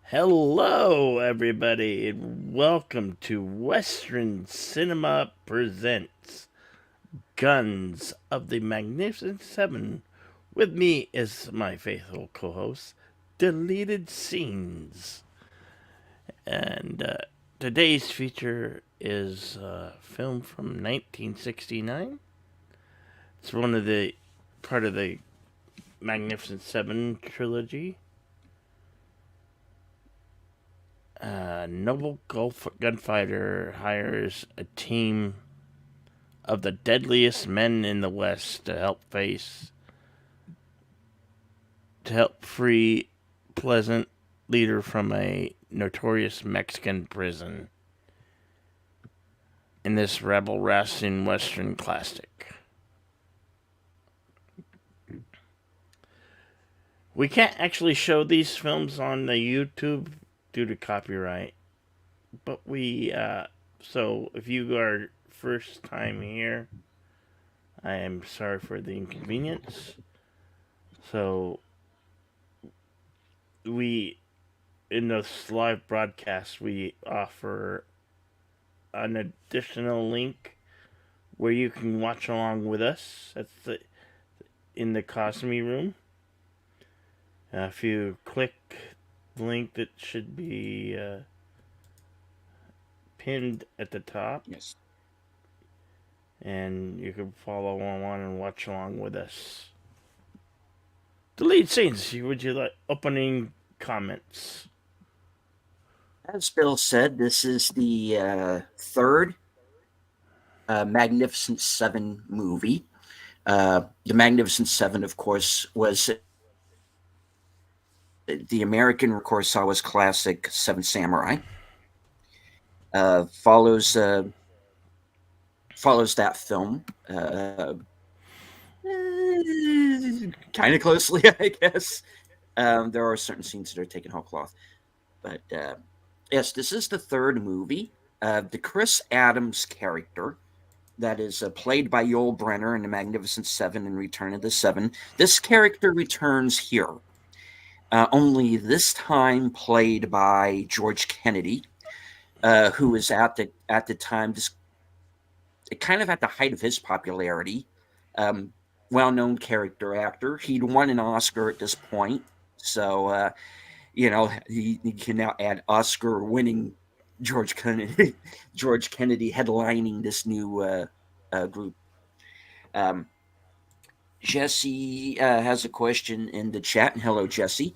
Hello, everybody, and welcome to Western Cinema Presents Guns of the Magnificent Seven. With me is my faithful co host, Deleted Scenes. And today's feature is a film from 1969. It's one of the part of the Magnificent Seven trilogy. A noble Gulf gunfighter hires a team of the deadliest men in the West to help free Pleasant leader from a notorious Mexican prison in this rebel rasting Western classic. We can't actually show these films on the YouTube due to copyright, but so if you are first time here, I am sorry for the inconvenience. So we in this live broadcast we offer an additional link where you can watch along with us. In the Cosme room. If you click the link that should be pinned at the top, Yes. and you can follow along and watch along with us. The lead scenes. Would you like opening comments? As Bill said, this is the third Magnificent Seven movie. The Magnificent Seven, of course, was the American, of course, saw was classic Seven Samurai. Uh, follows uh, follows that film kind of closely, I guess. There are certain scenes that are taken whole cloth, but yes, this is the third movie. The Chris Adams character that is played by Yul Brynner in The Magnificent Seven and Return of the Seven. This character returns here, only this time played by George Kennedy, who is at the time just kind of at the height of his popularity. Um, Well-known character actor. He'd won an Oscar at this point, so he can now add Oscar-winning George Kennedy, George Kennedy headlining this new group. Um, Jesse has a question in the chat. Hello, Jesse.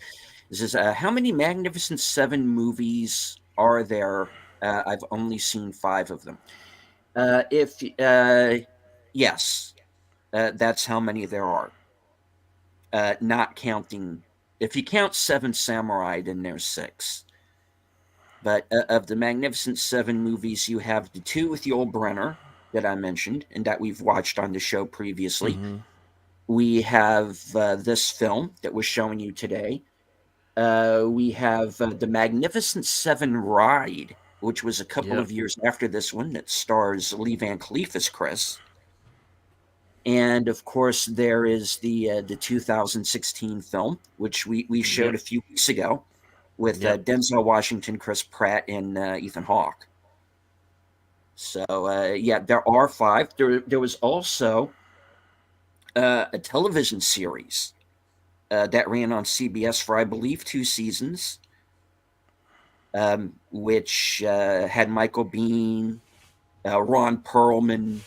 This is how many Magnificent Seven movies are there? I've only seen five of them. If Yes, that's how many there are. Not counting. If you count Seven Samurai, then there's six. But of the Magnificent Seven movies, you have the two with Yul Brynner that I mentioned and that we've watched on the show previously. Mm-hmm. We have this film that we're showing you today. We have the Magnificent Seven Ride, which was a couple Yep. of years after this one, that stars Lee Van Cleef as Chris. And of course, there is the 2016 film, which we showed Yep. a few weeks ago, with Yep. Denzel Washington, Chris Pratt, and Ethan Hawke. So yeah, there are five. There was also a television series that ran on CBS for, I believe, 2 seasons, which had Michael Bean, Ron Perlman,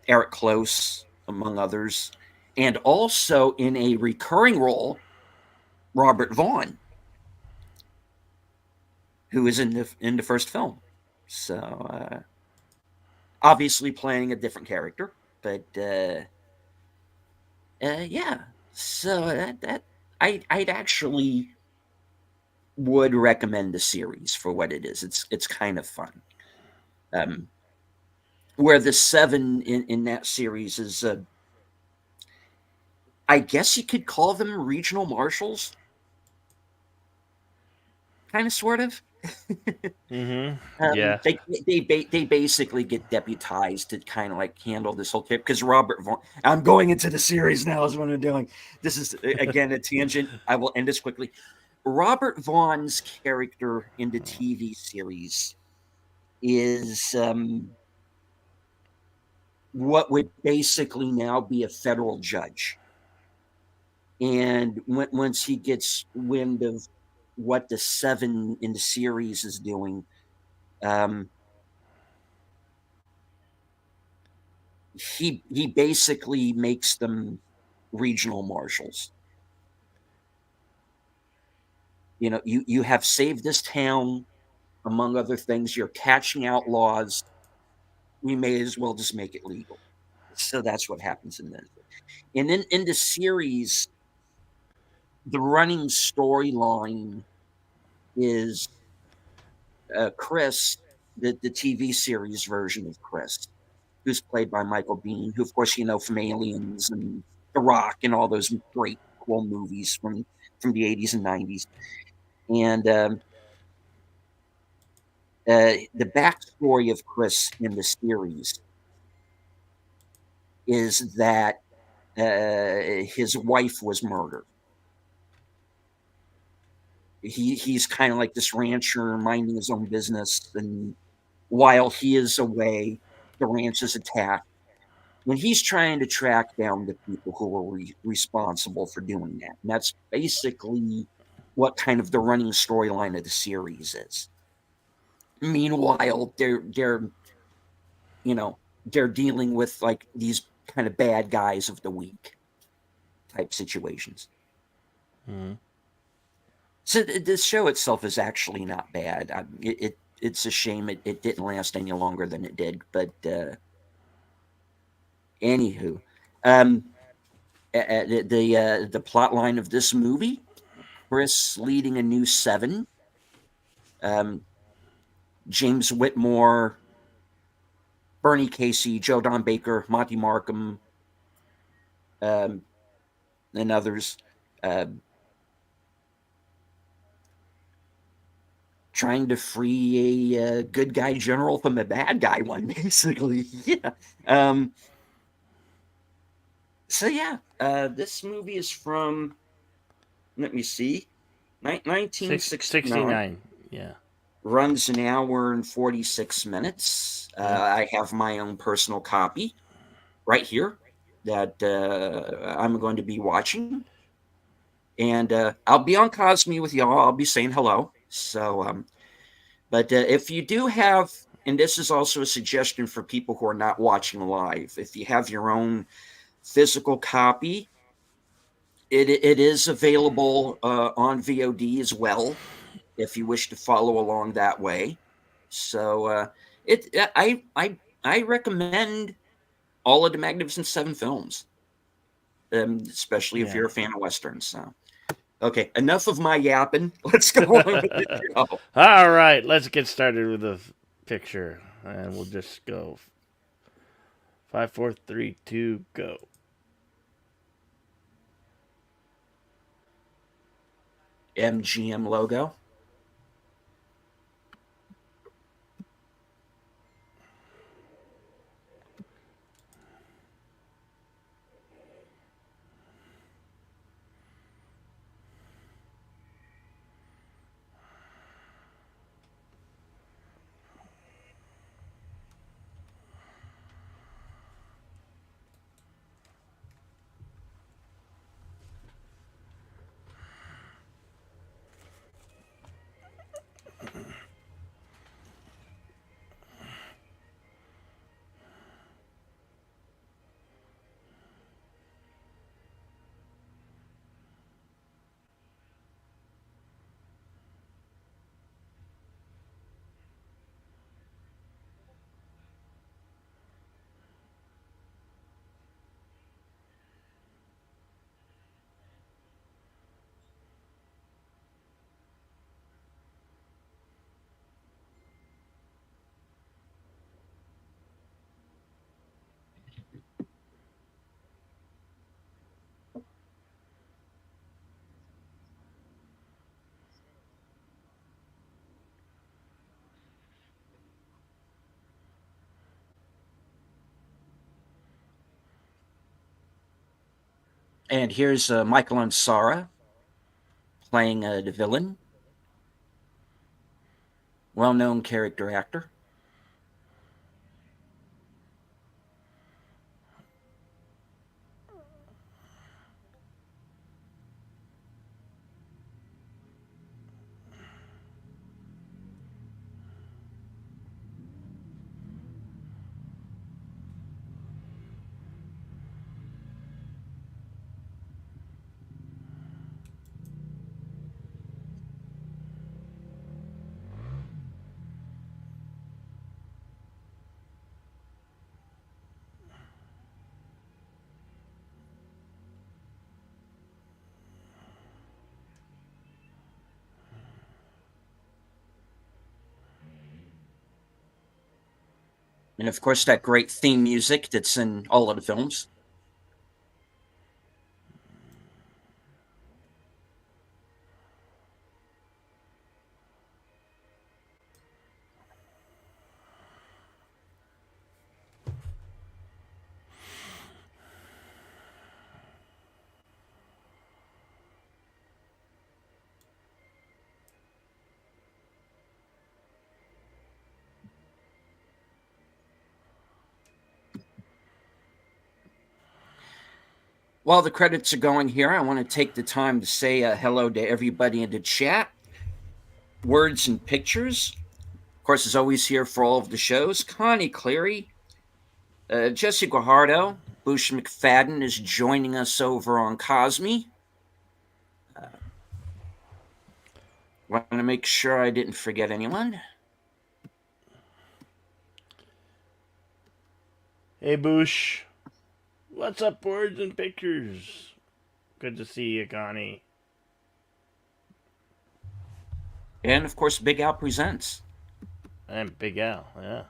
Eric Close, among others, and also in a recurring role, Robert Vaughn, who is in the first film. So obviously playing a different character, but yeah. So I'd actually would recommend the series for what it is. It's kind of fun. Um, where the seven in that series is, I guess you could call them regional marshals, kind of, sort of. Mm-hmm. Yes. They basically get deputized to kind of like handle this whole trip because Robert Vaughn. I'm going into the series now. Is what I'm doing. This is again a tangent. I will end this quickly. Robert Vaughn's character in the TV series is what would basically now be a federal judge. And once he gets wind of what the Seven in the series is doing, um, he basically makes them regional marshals. You know, you have saved this town, among other things. You're catching outlaws. We may as well just make it legal. So that's what happens in this. And in the series, the running storyline is Chris, the TV series version of Chris, who's played by Michael Biehn, who, of course, you know from Aliens and The Rock and all those great cool movies from the 80s and 90s. And the backstory of Chris in the series is that his wife was murdered. He's kind of like this rancher minding his own business, and while he is away, the ranch is attacked. When he's trying to track down the people who were responsible for doing that, and that's basically what kind of the running storyline of the series is. Meanwhile, they're you know they're dealing with like these kind of bad guys of the week type situations. Mm-hmm. So the show itself is actually not bad. It's a shame it didn't last any longer than it did. But anywho, um, the plot line of this movie: Chris leading a new seven. Um, James Whitmore, Bernie Casey, Joe Don Baker, Monty Markham, um, and others. Uh, Trying to free a good guy general from a bad guy one, basically. Yeah. Um, so yeah, this movie is from, let me see, 1969. 69. Yeah. Runs an hour and 46 minutes. Yeah. I have my own personal copy right here that I'm going to be watching. And I'll be on Cosme with y'all. I'll be saying hello. So, but if you do have, and this is also a suggestion for people who are not watching live, if you have your own physical copy, it is available on VOD as well if you wish to follow along that way. So it I recommend all of the Magnificent Seven films, especially if Yeah. you're a fan of westerns. So okay, enough of my yapping. Let's go on with the show. All right, let's get started with the picture, and we'll just go 5, 4, 3, 2, go. MGM logo. And here's Michael Ansara playing the villain, well-known character actor. And of course, that great theme music that's in all of the films. While the credits are going here, I want to take the time to say hello to everybody in the chat. Words and Pictures, of course, is always here for all of the shows. Connie Cleary, Jesse Guajardo, Bush McFadden is joining us over on Cosme. Want to make sure I didn't forget anyone. Hey, Boosh. What's up, Words and Pictures? Good to see you, Connie. And of course, Big Al Presents. And Big Al, yeah.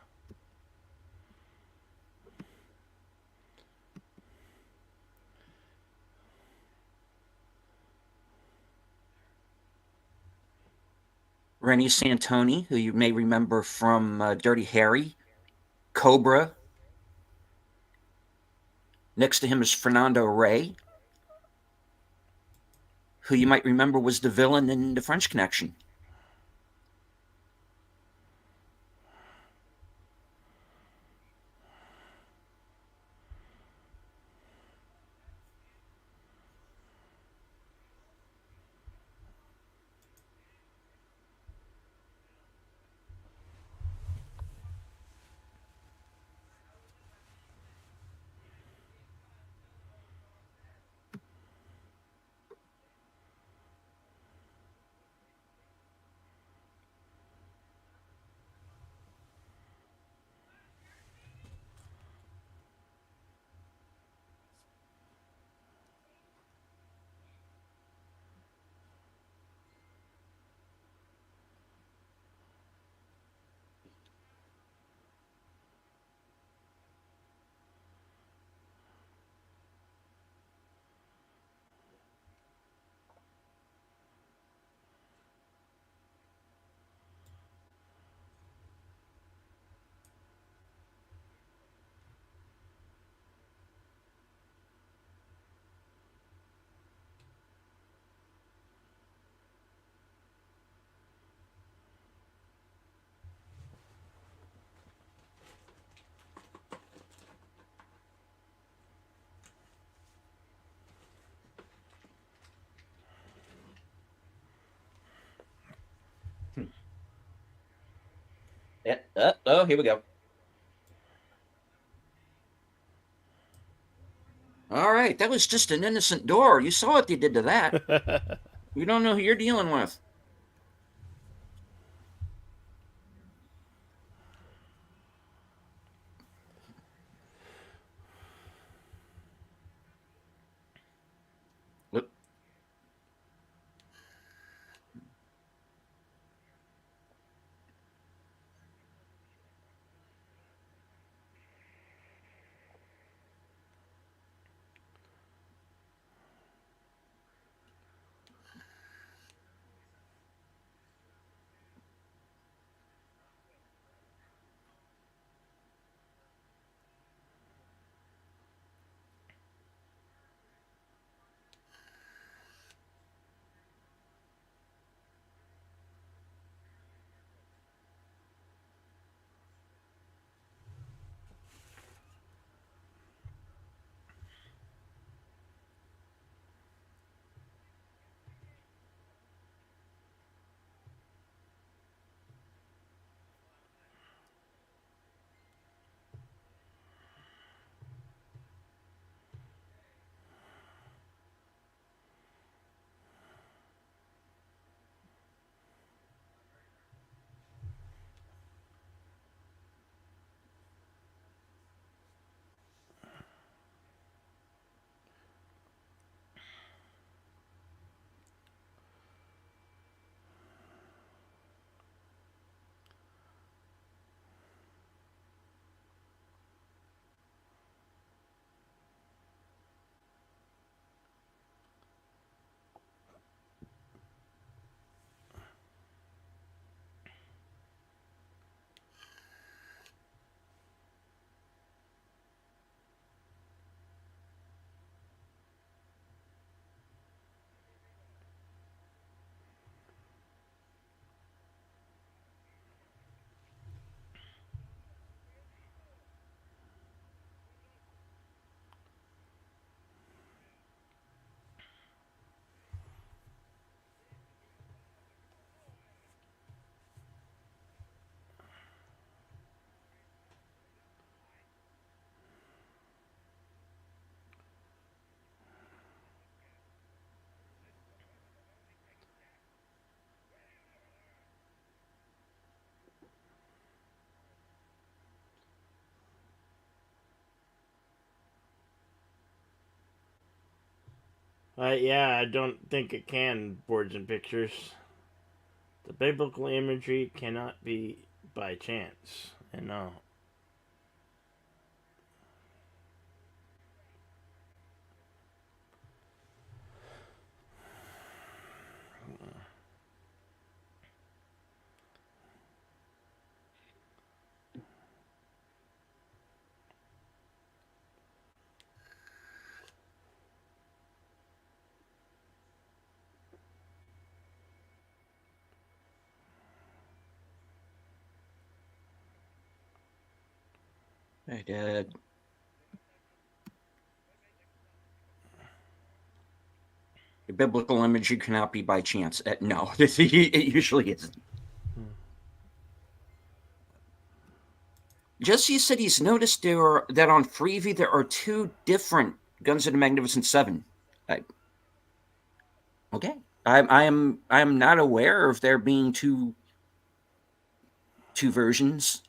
Rennie Santoni, who you may remember from Dirty Harry, Cobra. Next to him is Fernando Rey, who you might remember was the villain in The French Connection. Yeah. Oh, here we go. All right, that was just an innocent door. You saw what they did to that. You don't know who you're dealing with. Look. Yeah, I don't think it can, boards and pictures. The biblical imagery cannot be by chance. And no. Right, biblical imagery cannot be by chance. No, it usually isn't. Jesse said he's noticed that on Freevee there are two different Guns of the Magnificent Seven. I, okay, I am not aware of there being two versions.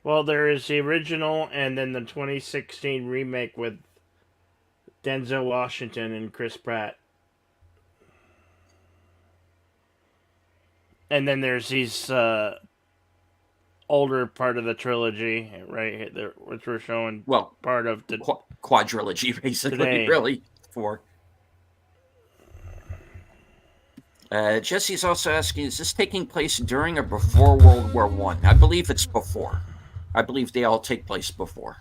Well, there is the original and then the 2016 remake with Denzel Washington and Chris Pratt. And then there's these older part of the trilogy, right, there, which we're showing Well, part of quadrilogy, basically, today. really. For Jesse's also asking, is this taking place during or before World War One? I believe it's before. I believe they all take place before.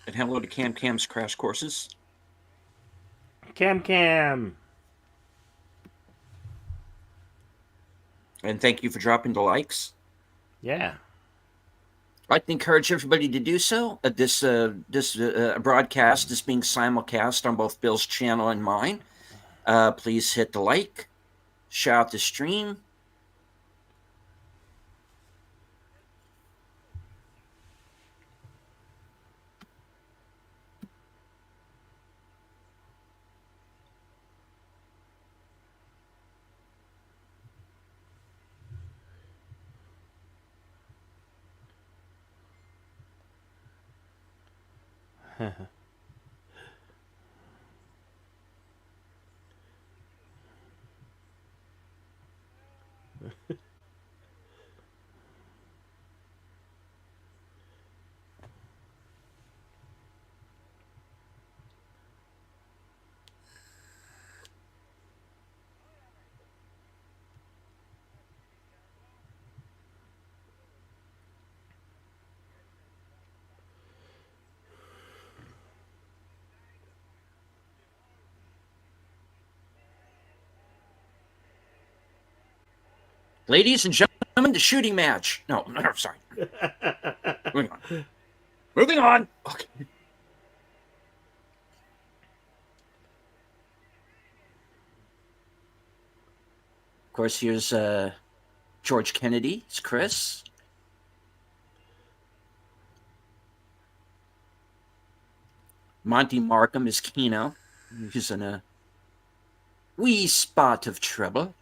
And hello to Cam Cam's Crash Courses. Cam Cam. And thank you for dropping the likes. Yeah. I'd like to encourage everybody to do so. This broadcast is being simulcast on both Bill's channel and mine. Please hit the like, share out the stream. Ladies and gentlemen, the shooting match. No, no, sorry. Moving on. Moving on. Okay. Of course, here's George Kennedy. It's Chris. Monty Markham is Keno. He's in a wee spot of trouble.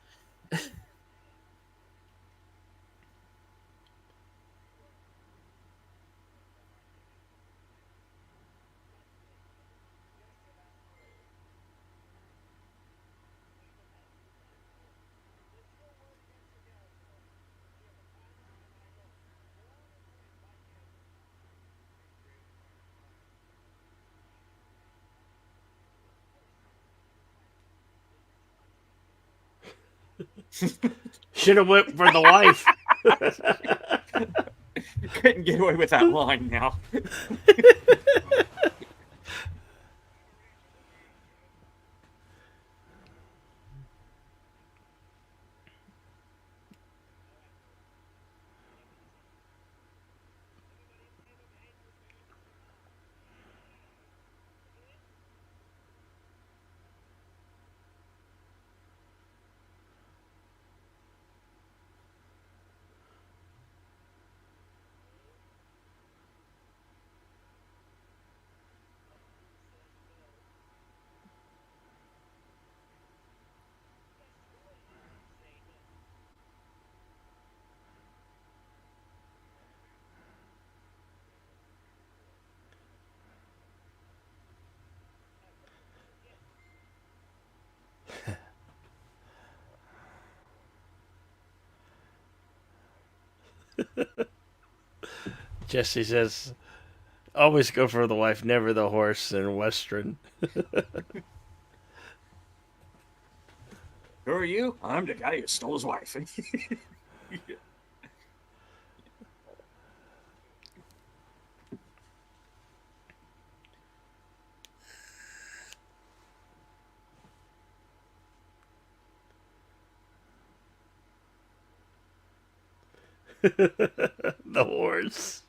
Should have went for the wife. Couldn't get away with that line now. Jesse says, always go for the wife, never the horse in Western. Who are you? I'm the guy who stole his wife. The horse.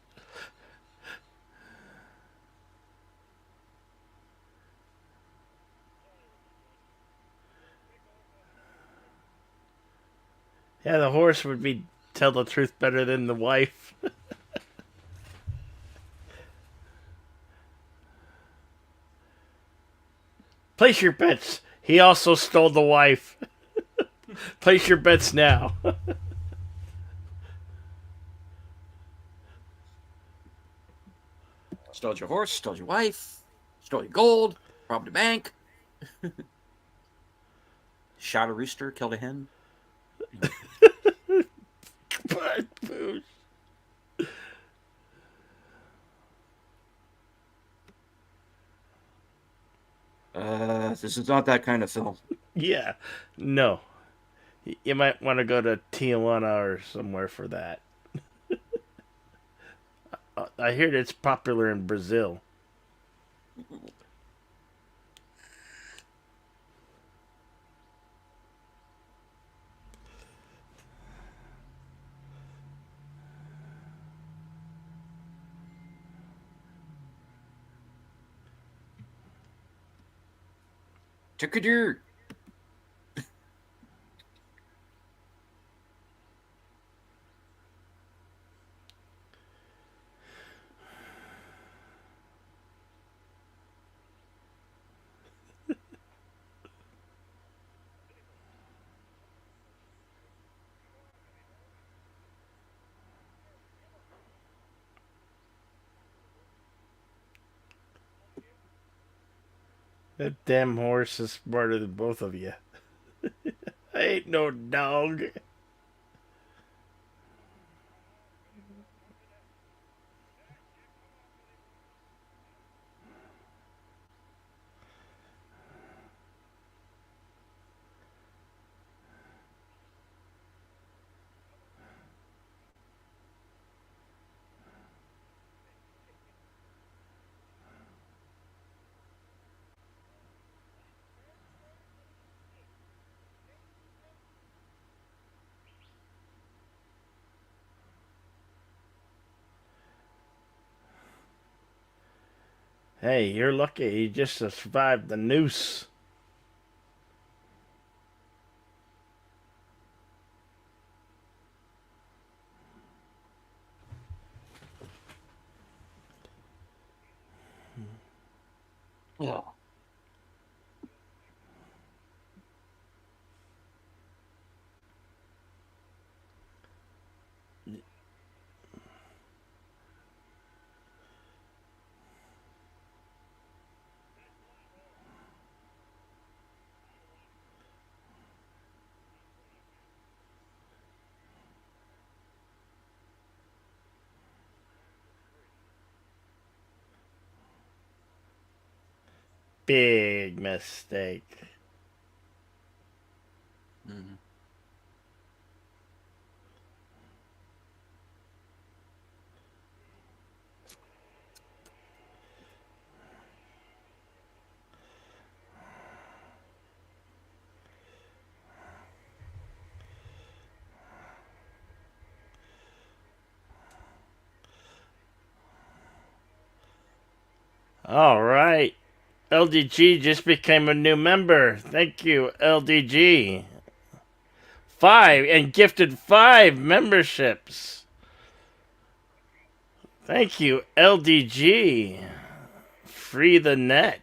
Yeah, the horse would be tell the truth better than the wife. Place your bets. He also stole the wife. Place your bets now. Stole your horse, stole your wife, stole your gold, robbed a bank, shot a rooster, killed a hen. This is not that kind of film. Yeah, no. You might want to go to Tijuana or somewhere for that. I hear it's popular in Brazil. Tickadur. That damn horse is smarter than both of you. I ain't no dog. Hey, you're lucky you just survived the noose. Yeah. Big mistake. Mhm. All right. LDG just became a new member. Thank you, LDG. Five and gifted 5 memberships. Thank you, LDG. Free the net.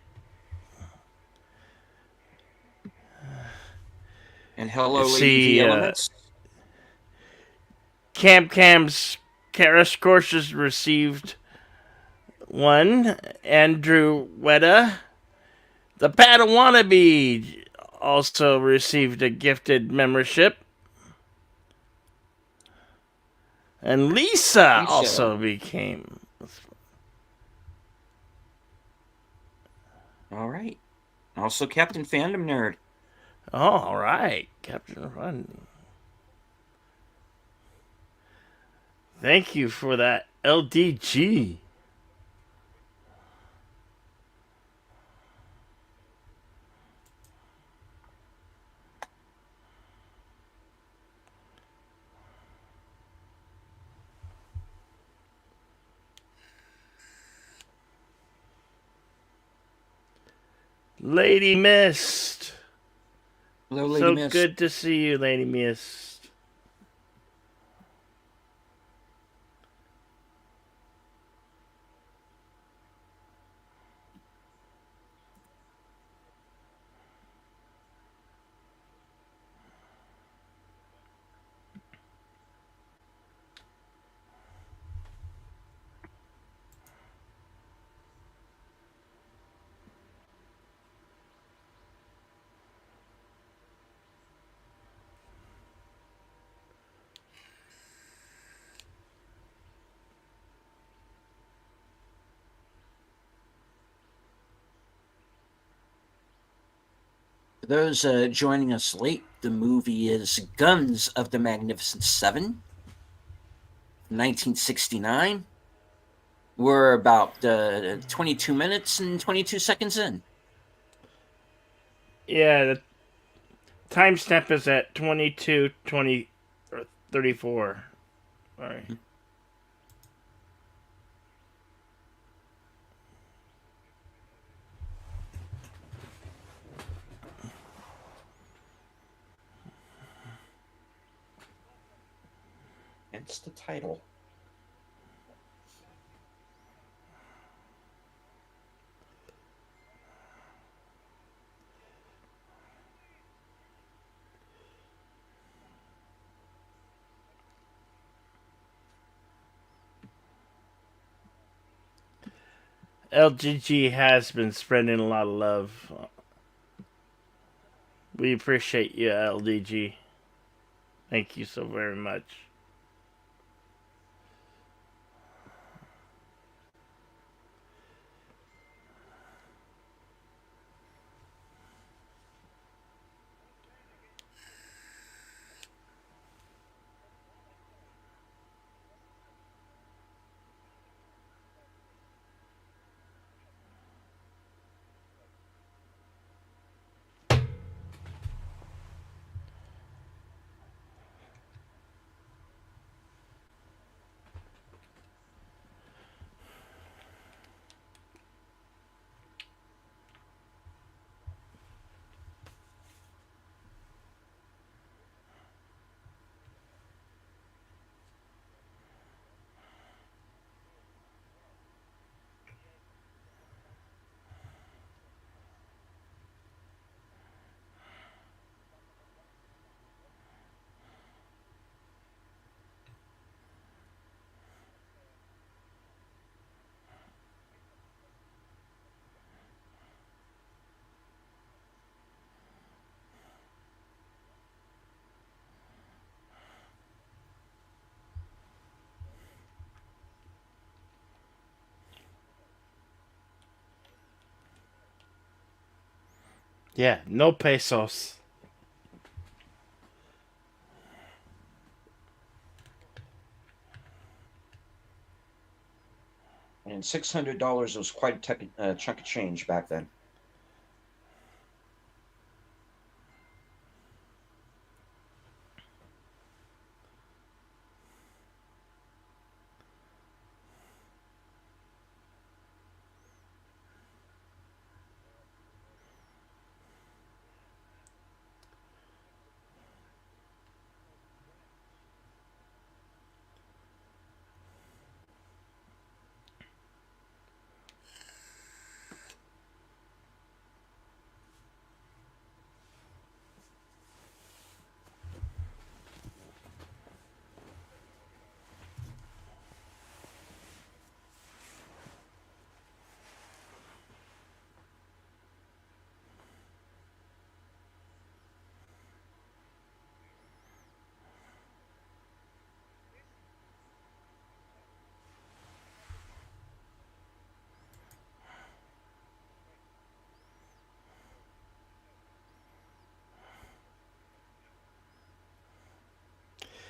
And hello, Lady V See, Elements. Cam's Karis courses received one. Andrew Weta. The Padawannabe also received a gifted membership. And Lisa Lisa. also became. All right. Also, Captain Fandom Nerd. Oh, all right, Captain Run. Thank you for that, LDG. Lady Mist. Hello, Lady So Mist. good to see you, Lady Mist. For those joining us late, the movie is Guns of the Magnificent Seven, 1969. We're about 22 minutes and 22 seconds in. Yeah, the timestamp is at 22:20 or 34. Sorry. Hence the title. LGG has been spreading a lot of love. We appreciate you, LDG. Thank you so very much. Yeah, no pesos. And $600 was quite a chunk of change back then.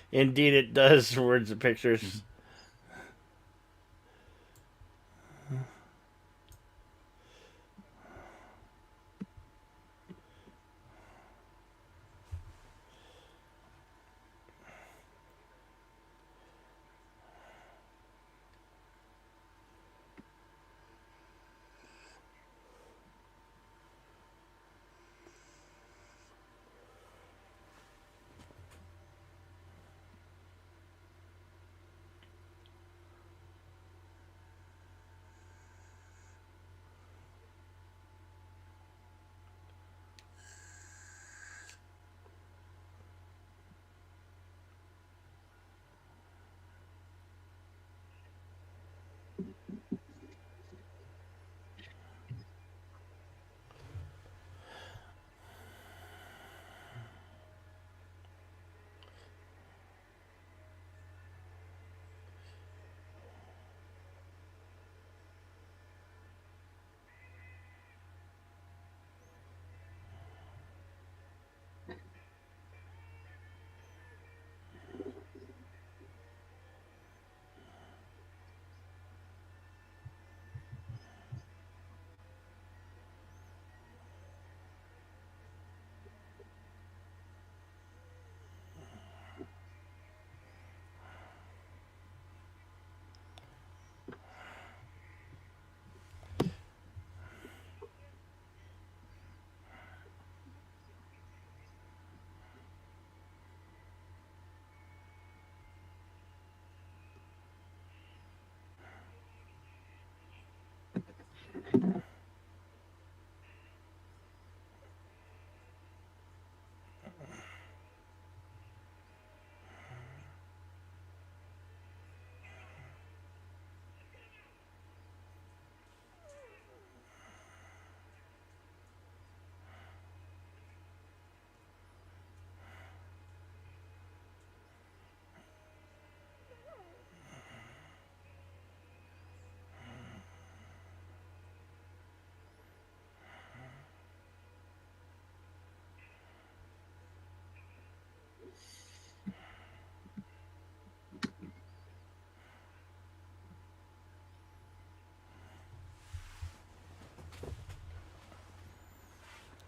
Indeed, it does. Words and pictures.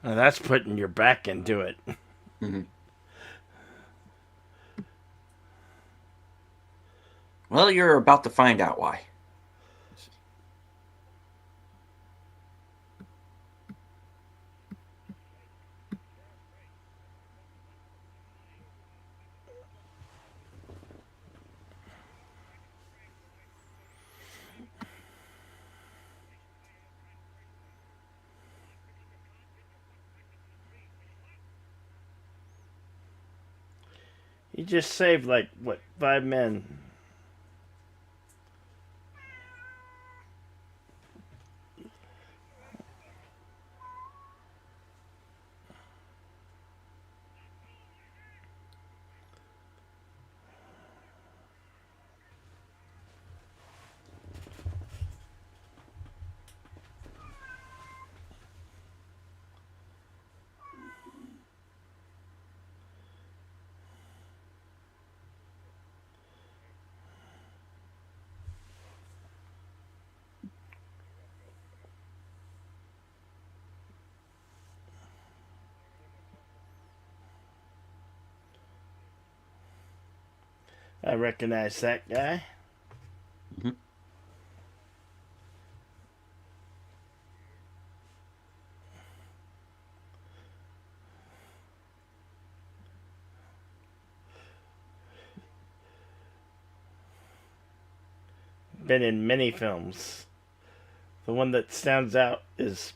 Now that's putting your back into it. Mm-hmm. Well, you're about to find out why. He just saved like what 5 men. I recognize that guy. Mhm. Been in many films. The one that stands out is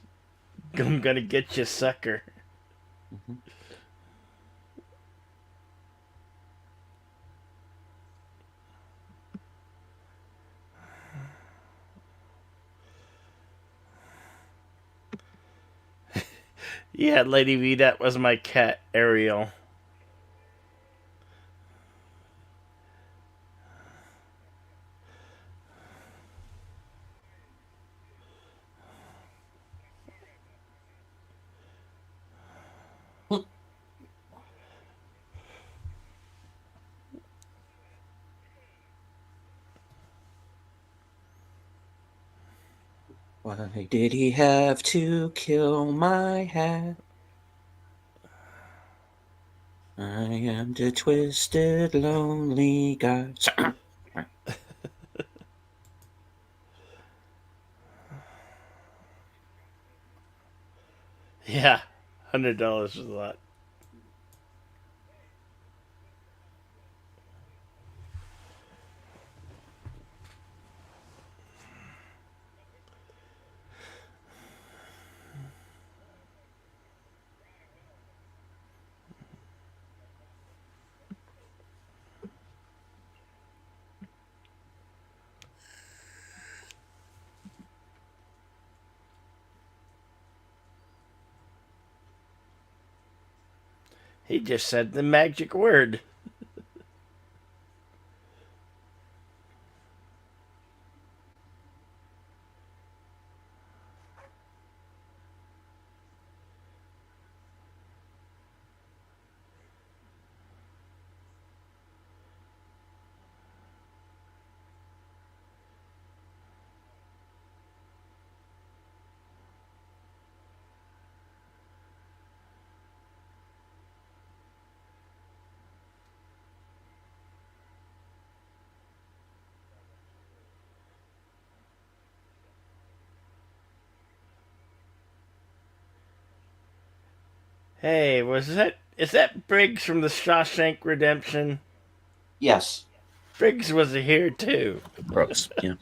I'm gonna get you, sucker. Mhm. Yeah, Lady V, that was my cat, Ariel. Why did he have to kill my hat? I am the twisted, lonely guy. Yeah, $100 was a lot. He just said the magic word. Hey, is that Briggs from the Shawshank Redemption? Yes. Briggs was here too. Brooks. Yeah.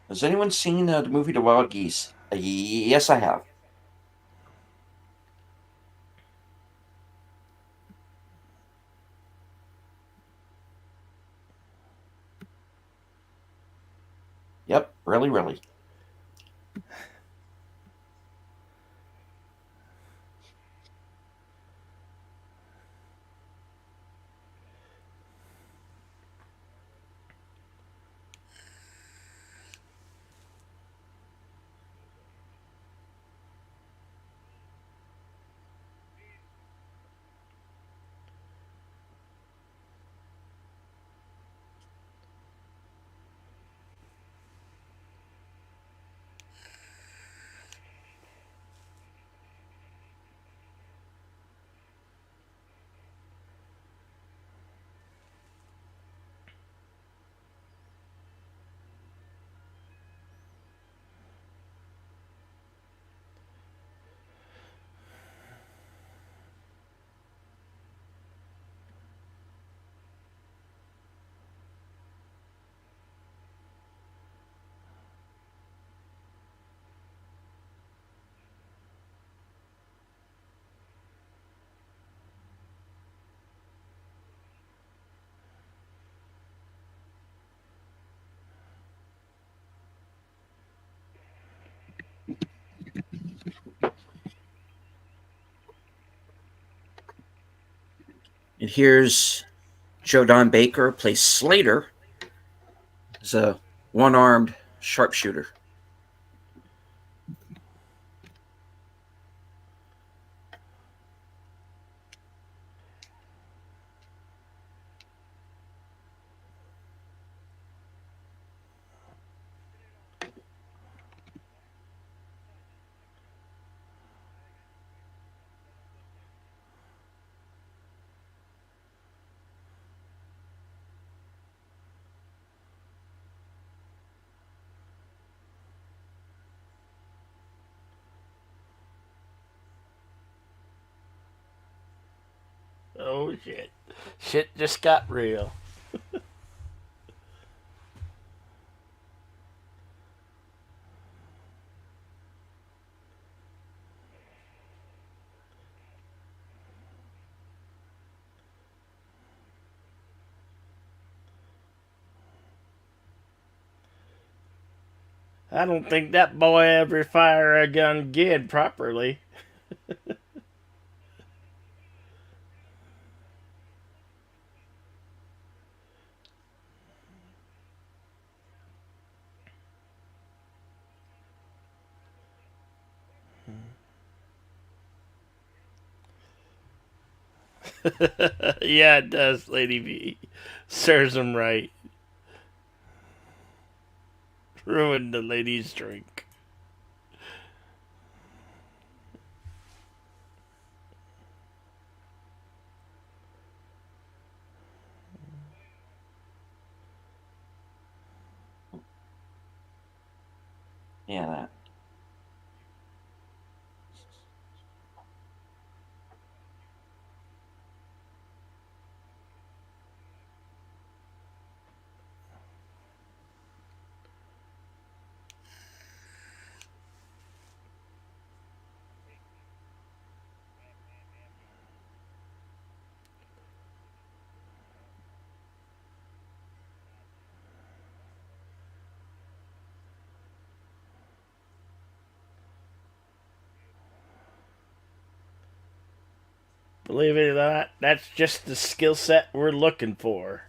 Has anyone seen the movie The Wild Geese? Yes, I have. Yep. Really, really. And here's Joe Don Baker plays Slater as a one-armed sharpshooter. Oh shit. Shit just got real. I don't think that boy ever fired a gun again properly. Yeah, it does, Lady V. Serves him right. Ruined the lady's drink. Yeah, that. Believe it or not, that's just the skill set we're looking for.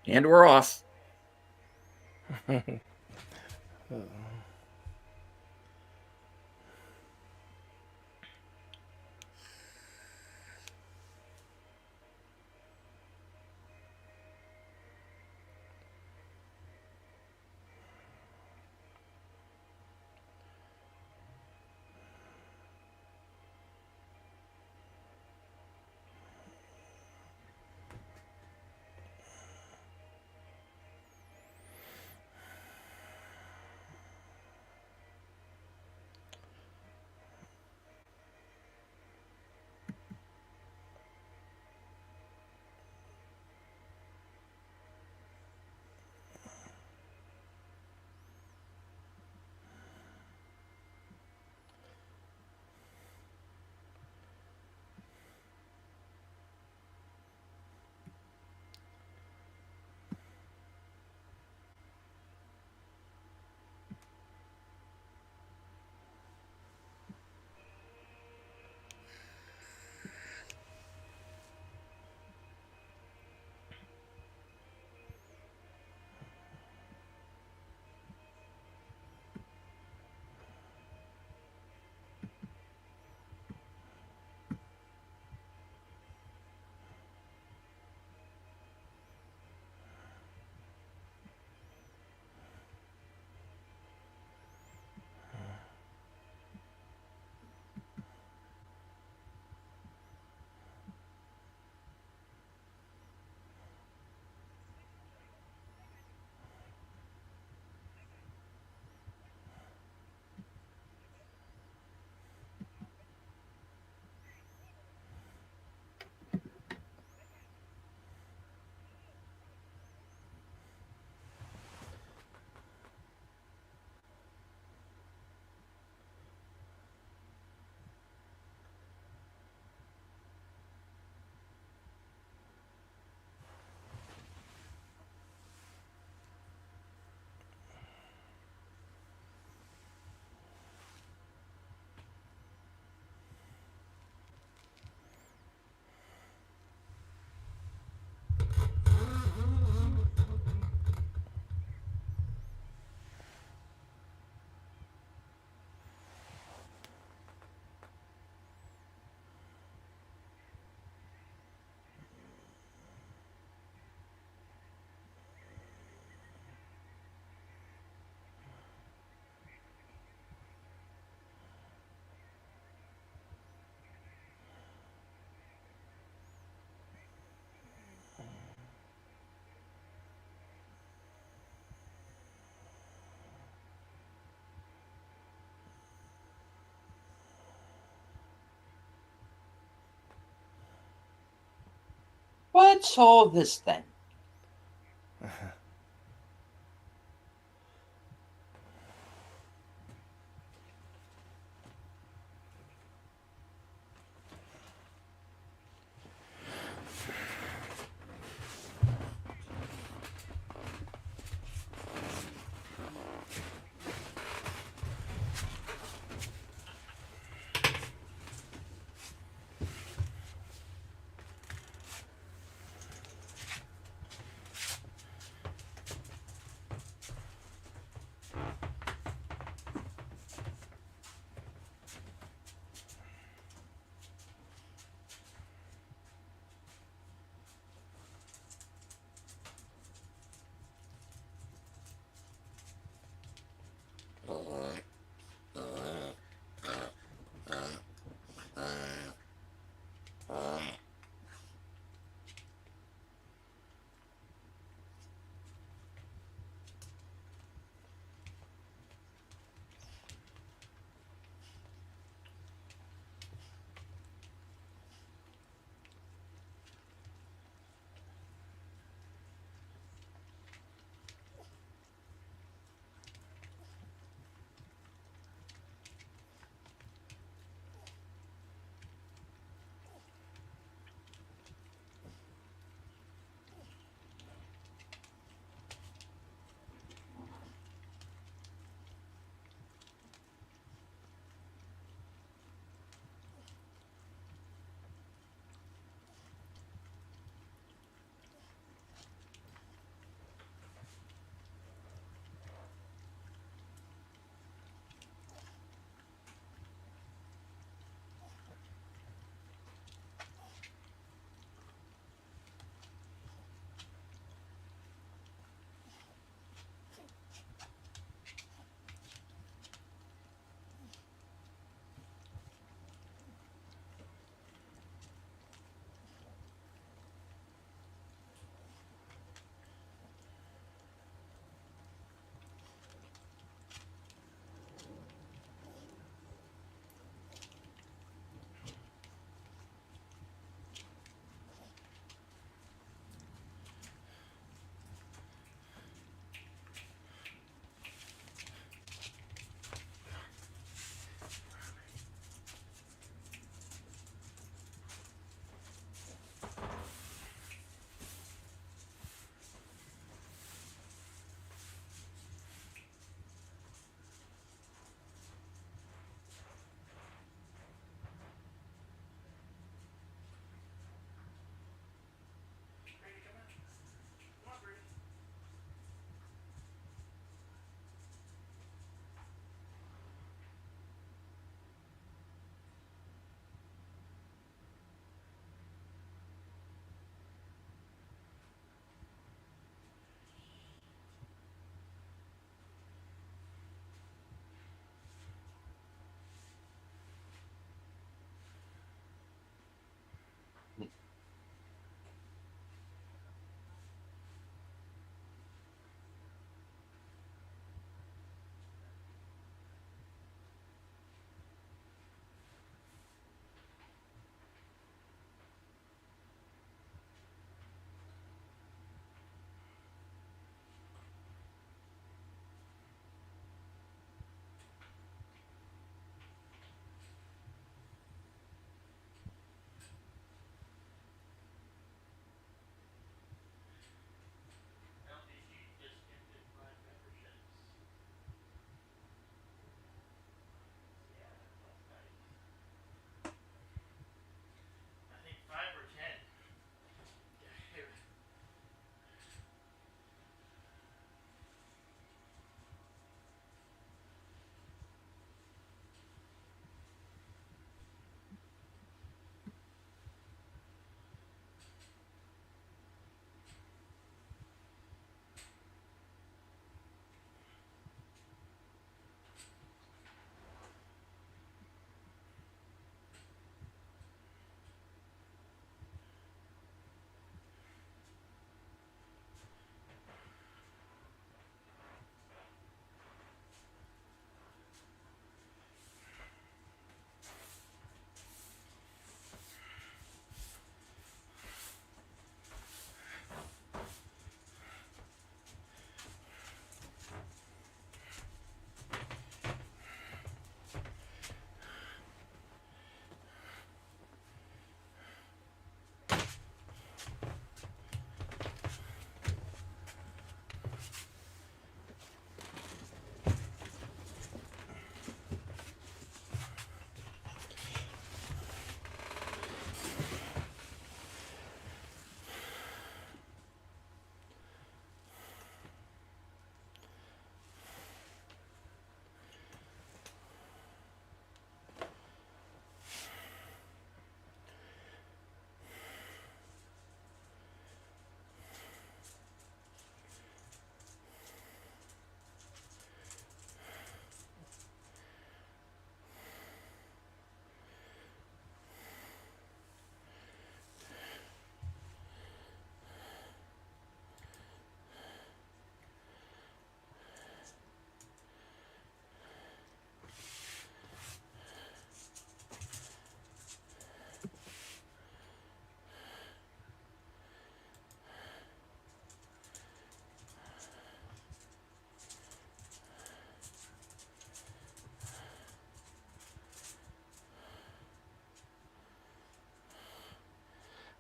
And we're off. What's all this then?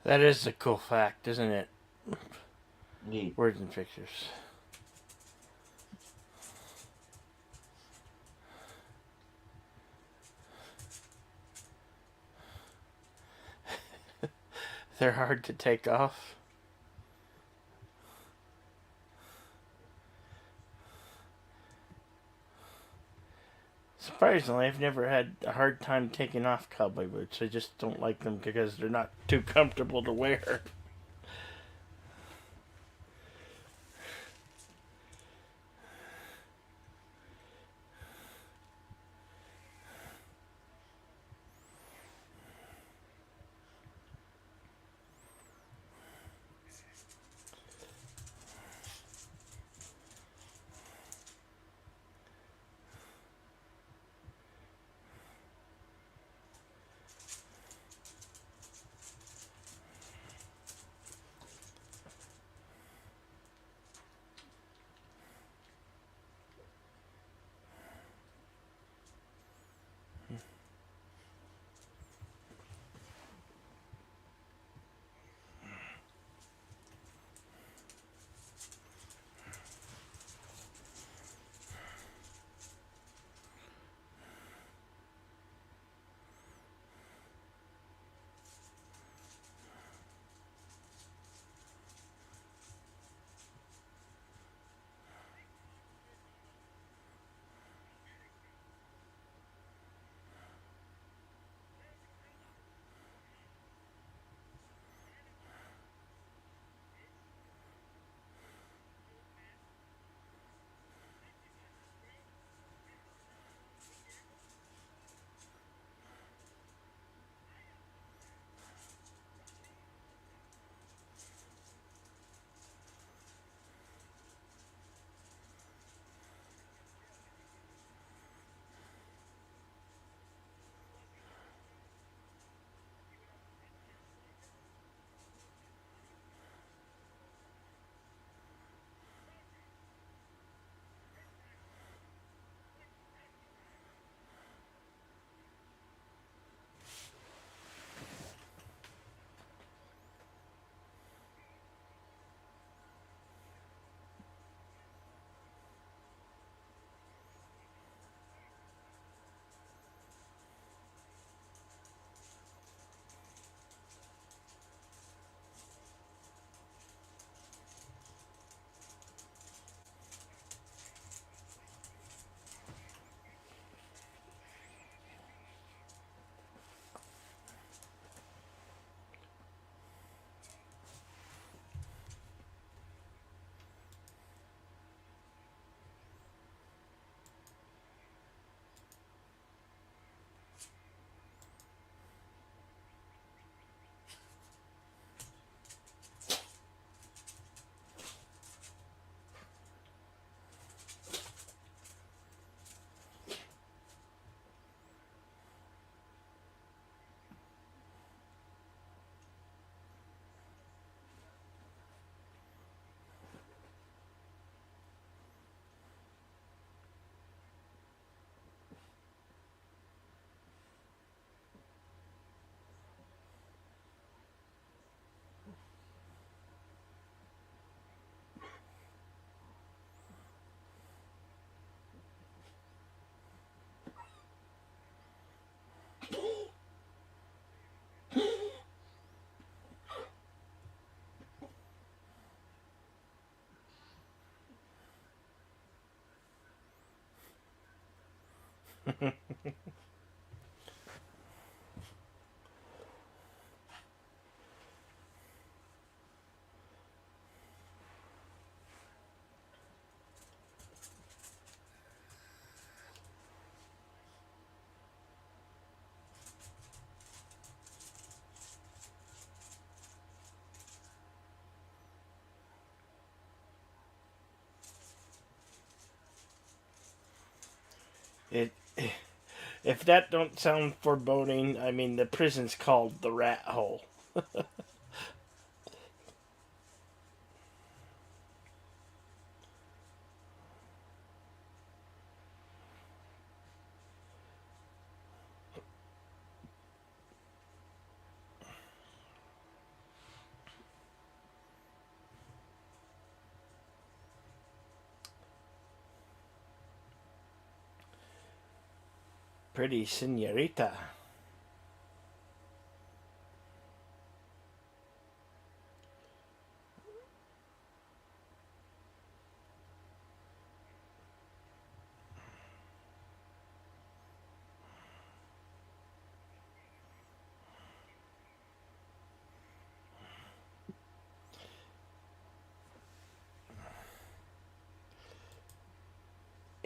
That is a cool fact, isn't it? Indeed. Words and pictures. They're hard to take off. Surprisingly, I've never had a hard time taking off cowboy boots. I just don't like them because they're not too comfortable to wear. It if that don't sound foreboding, I mean the prison's called the rat hole. pretty senorita.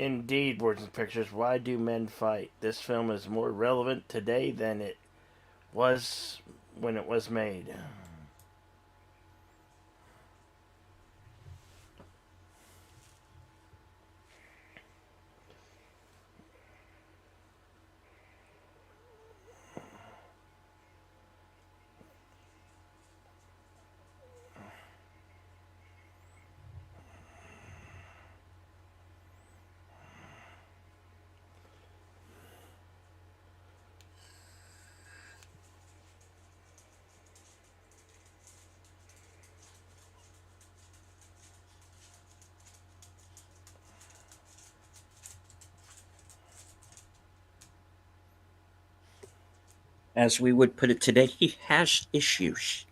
Indeed, words and pictures. Why do men fight? This film is more relevant today than it was when it was made. As we would put it today, he has issues.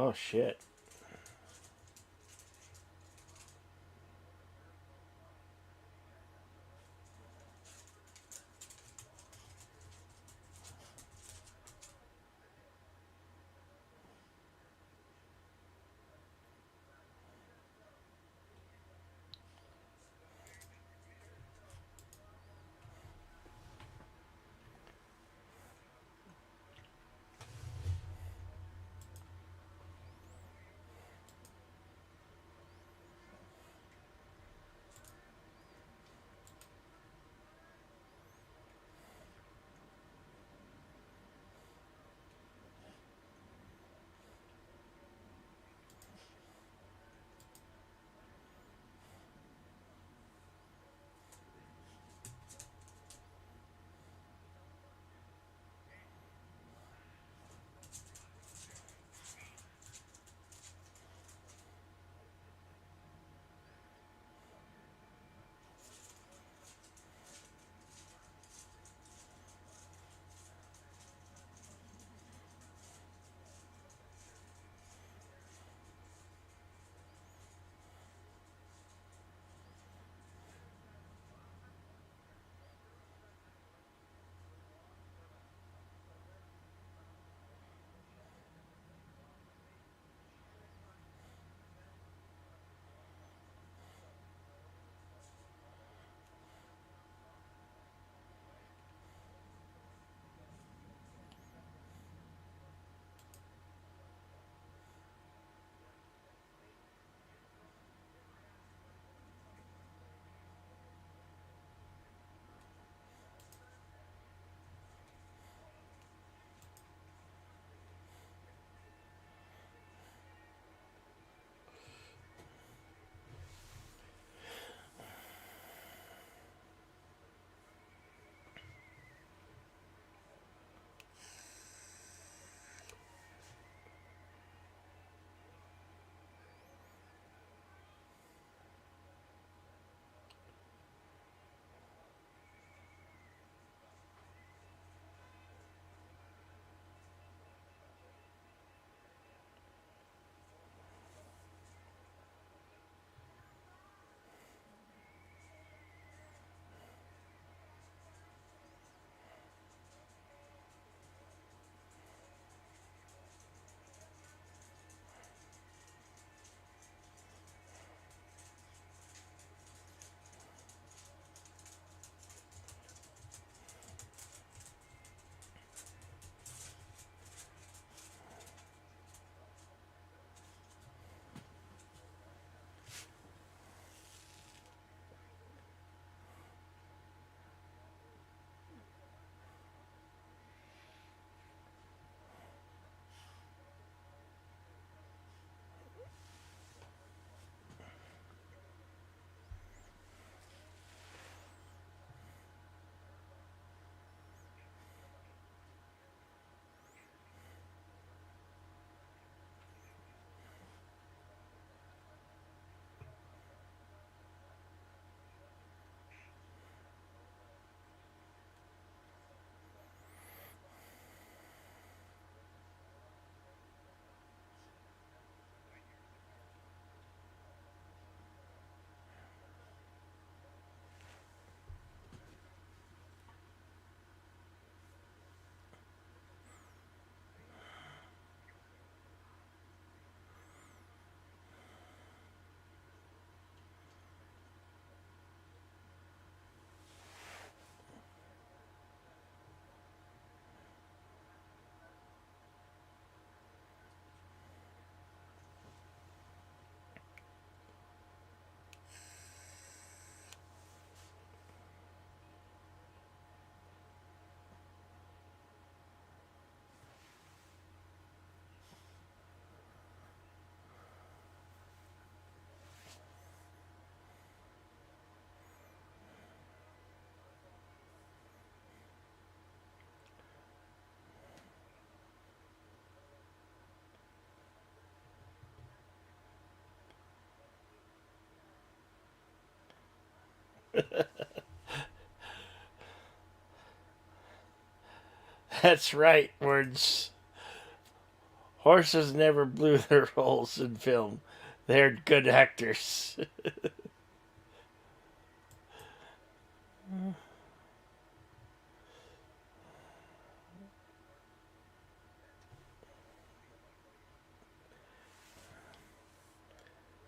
Oh shit. That's right, words. Horses never blew their roles in film. They're good actors.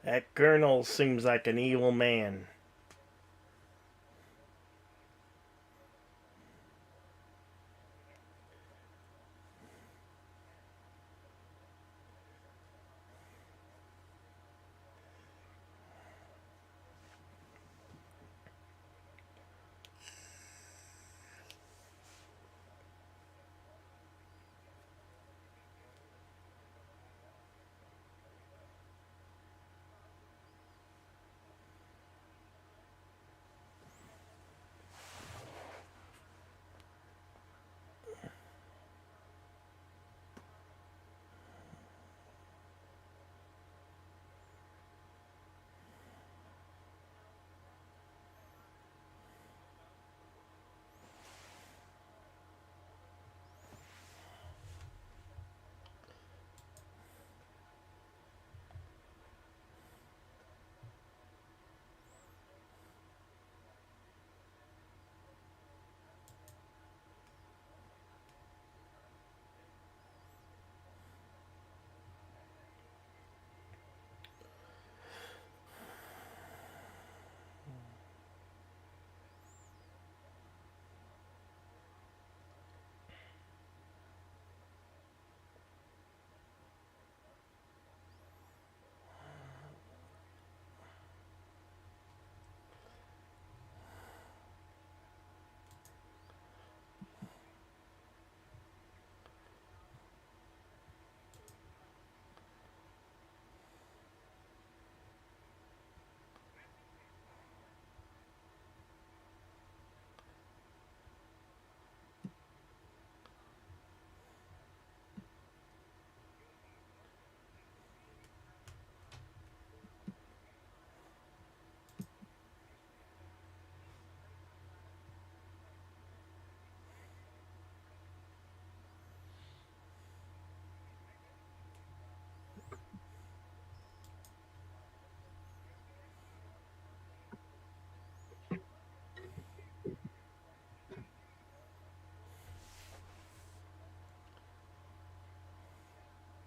That colonel seems like an evil man.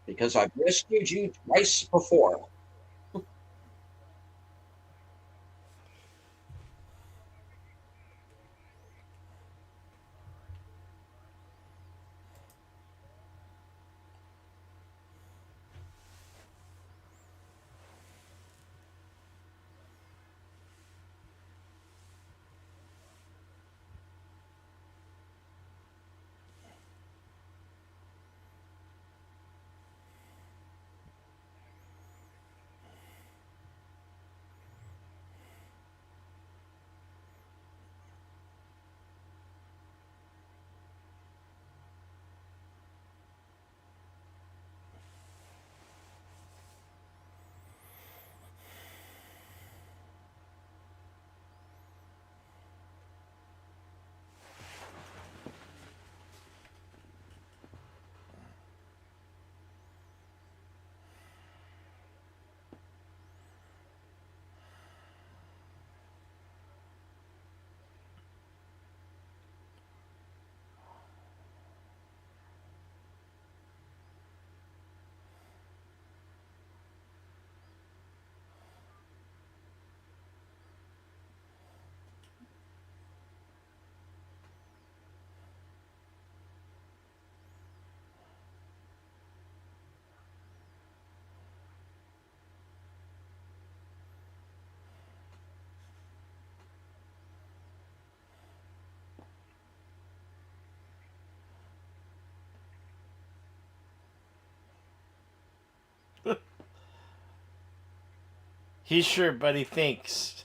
Because I've rescued you twice before. He's sure, but he thinks.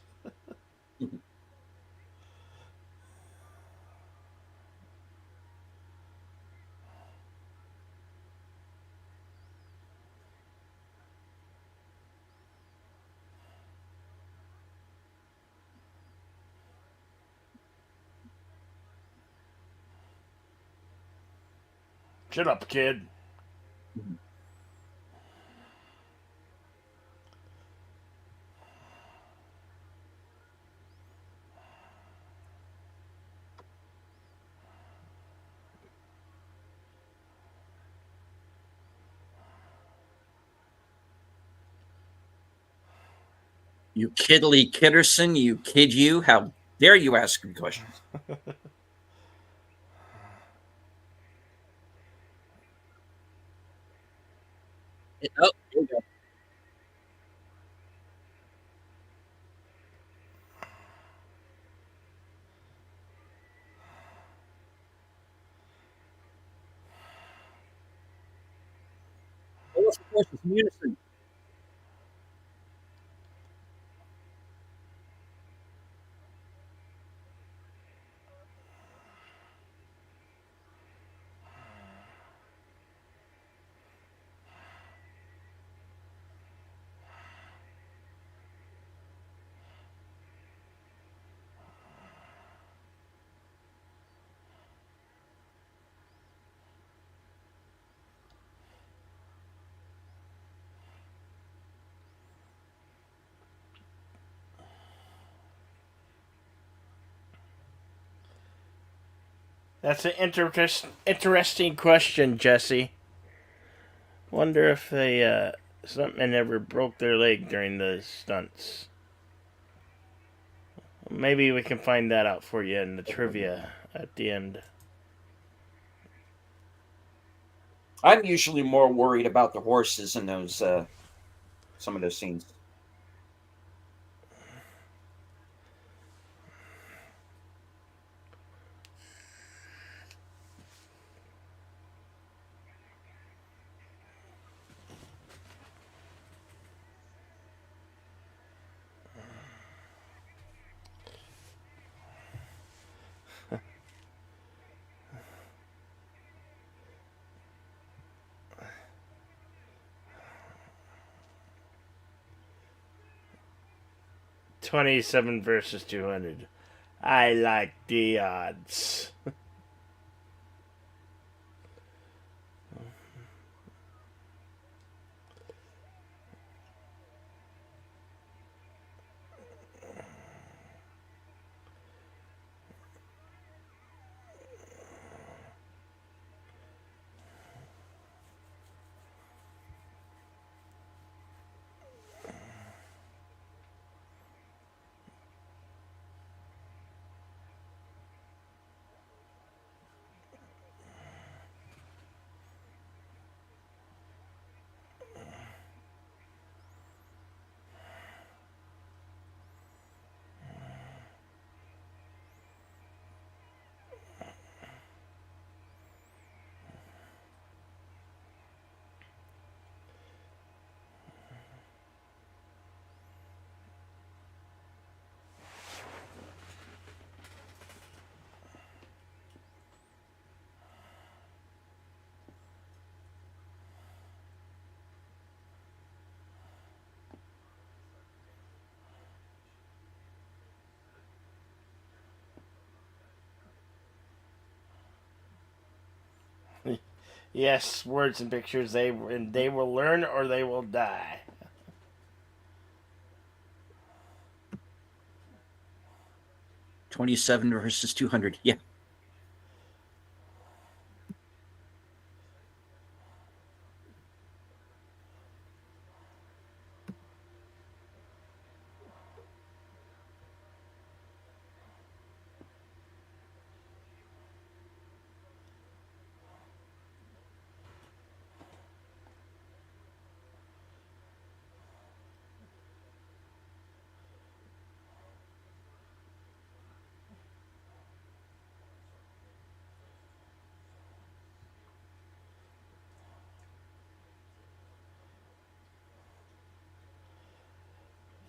Shut up, kid. You kiddly kidderson, you kid you. How dare you ask me questions? Oh, there you go. Oh, of course, it's unison. That's an interesting question, Jesse. Wonder if they something ever broke their leg during the stunts. Maybe we can find that out for you in the trivia at the end. I'm usually more worried about the horses in those some of those scenes. 27 versus 200. I like the odds. yes, words and pictures. They will learn or they will die. 27 versus 200. Yeah.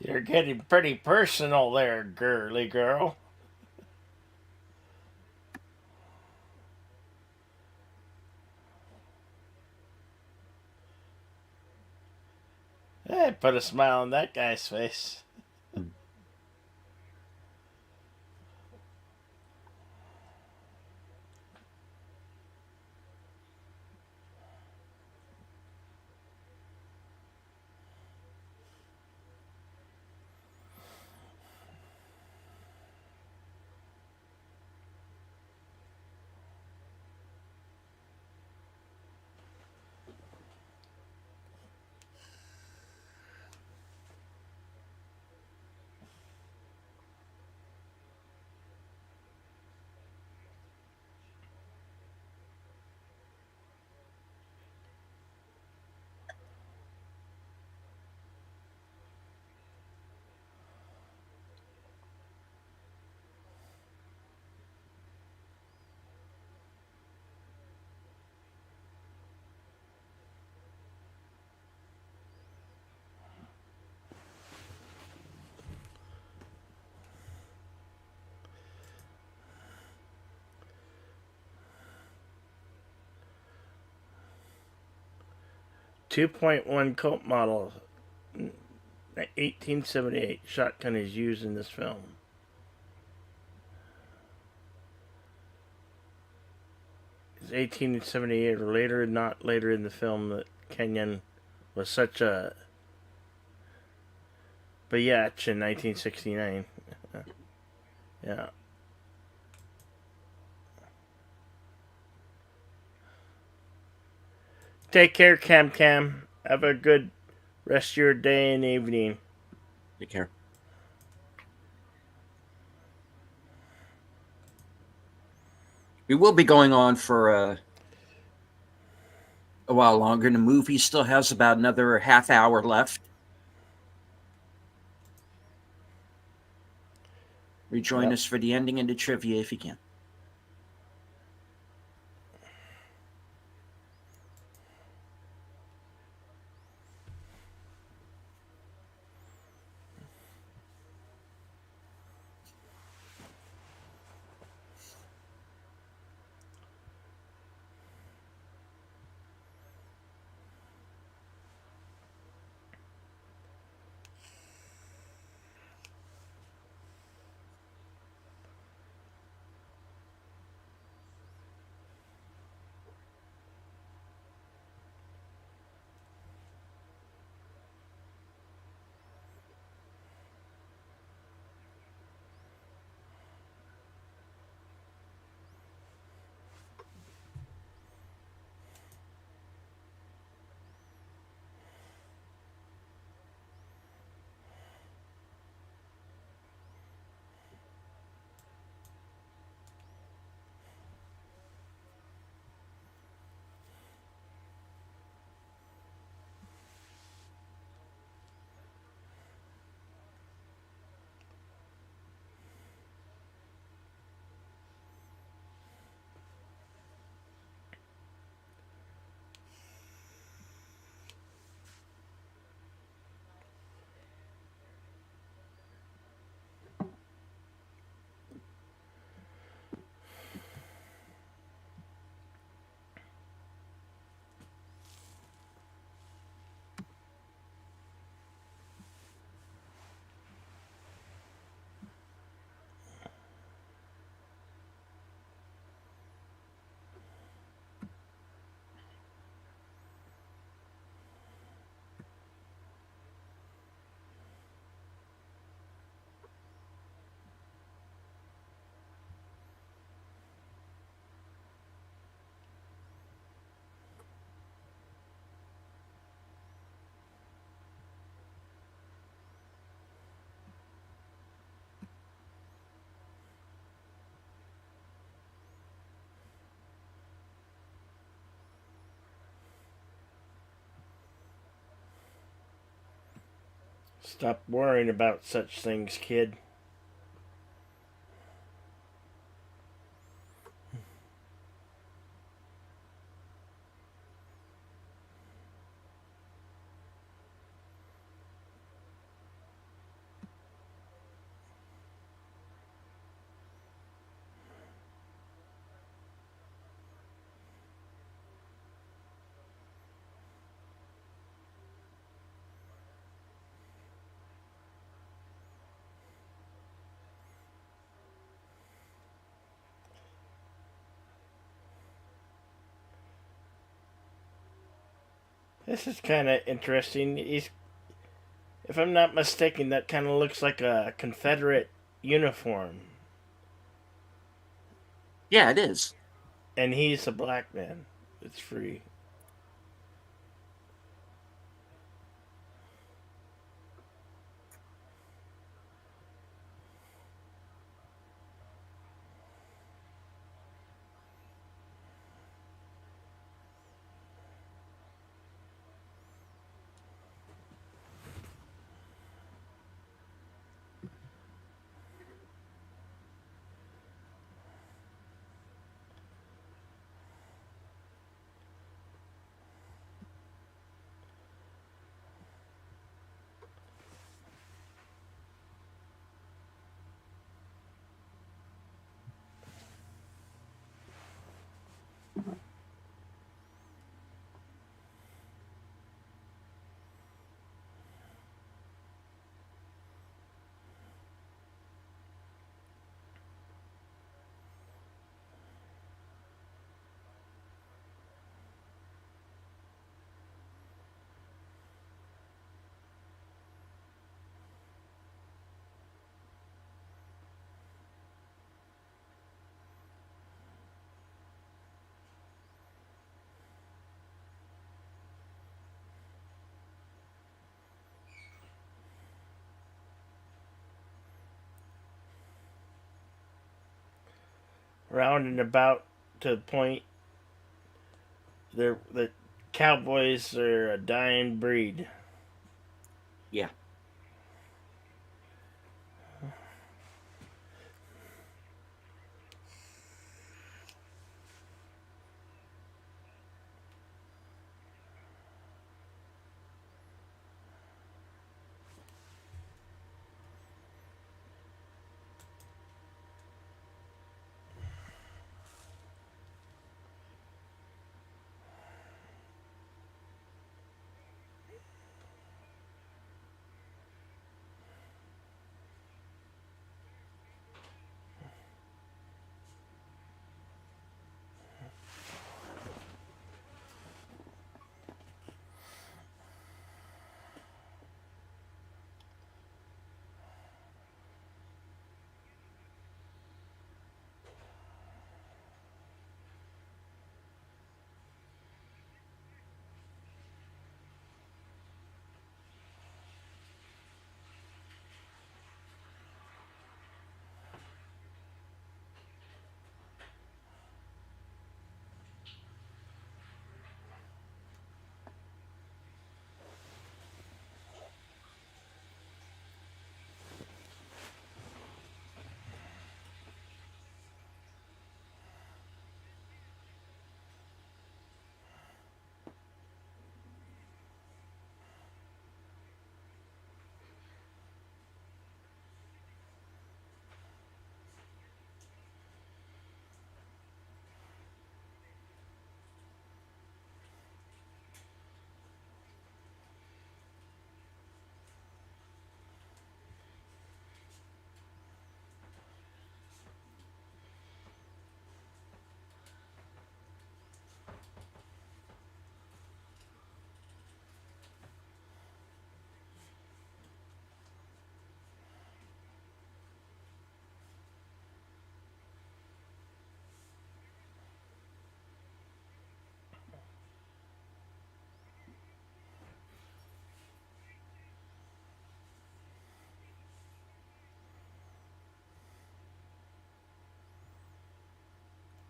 You're getting pretty personal there, girly girl. Hey, put a smile on that guy's face. 2.1 Colt model, 1878 shotgun is used in this film. It's 1878 or later, not later in the film, that Kenyon was such a biatch in 1969. Yeah. Take care, Cam Cam. Have a good rest of your day and evening. Take care. We will be going on for a while longer. The movie still has about another half hour left. Rejoin Yep. us for the ending and the trivia if you can. Stop worrying about such things, kid. This is kind of interesting. If I'm not mistaken, that kind of looks like a Confederate uniform, Yeah, it is. and he's a black man. It's free. round and about to the point. The cowboys are a dying breed. Yeah.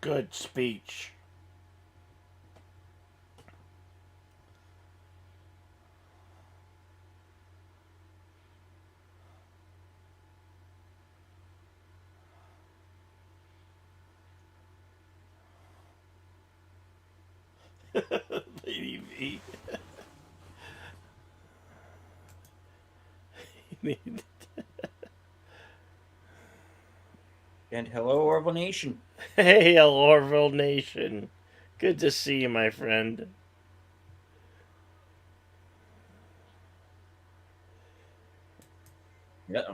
Good speech. Lady V. And hello, Orville Nation. Hey, Orville Nation. Good to see you, my friend. Yeah.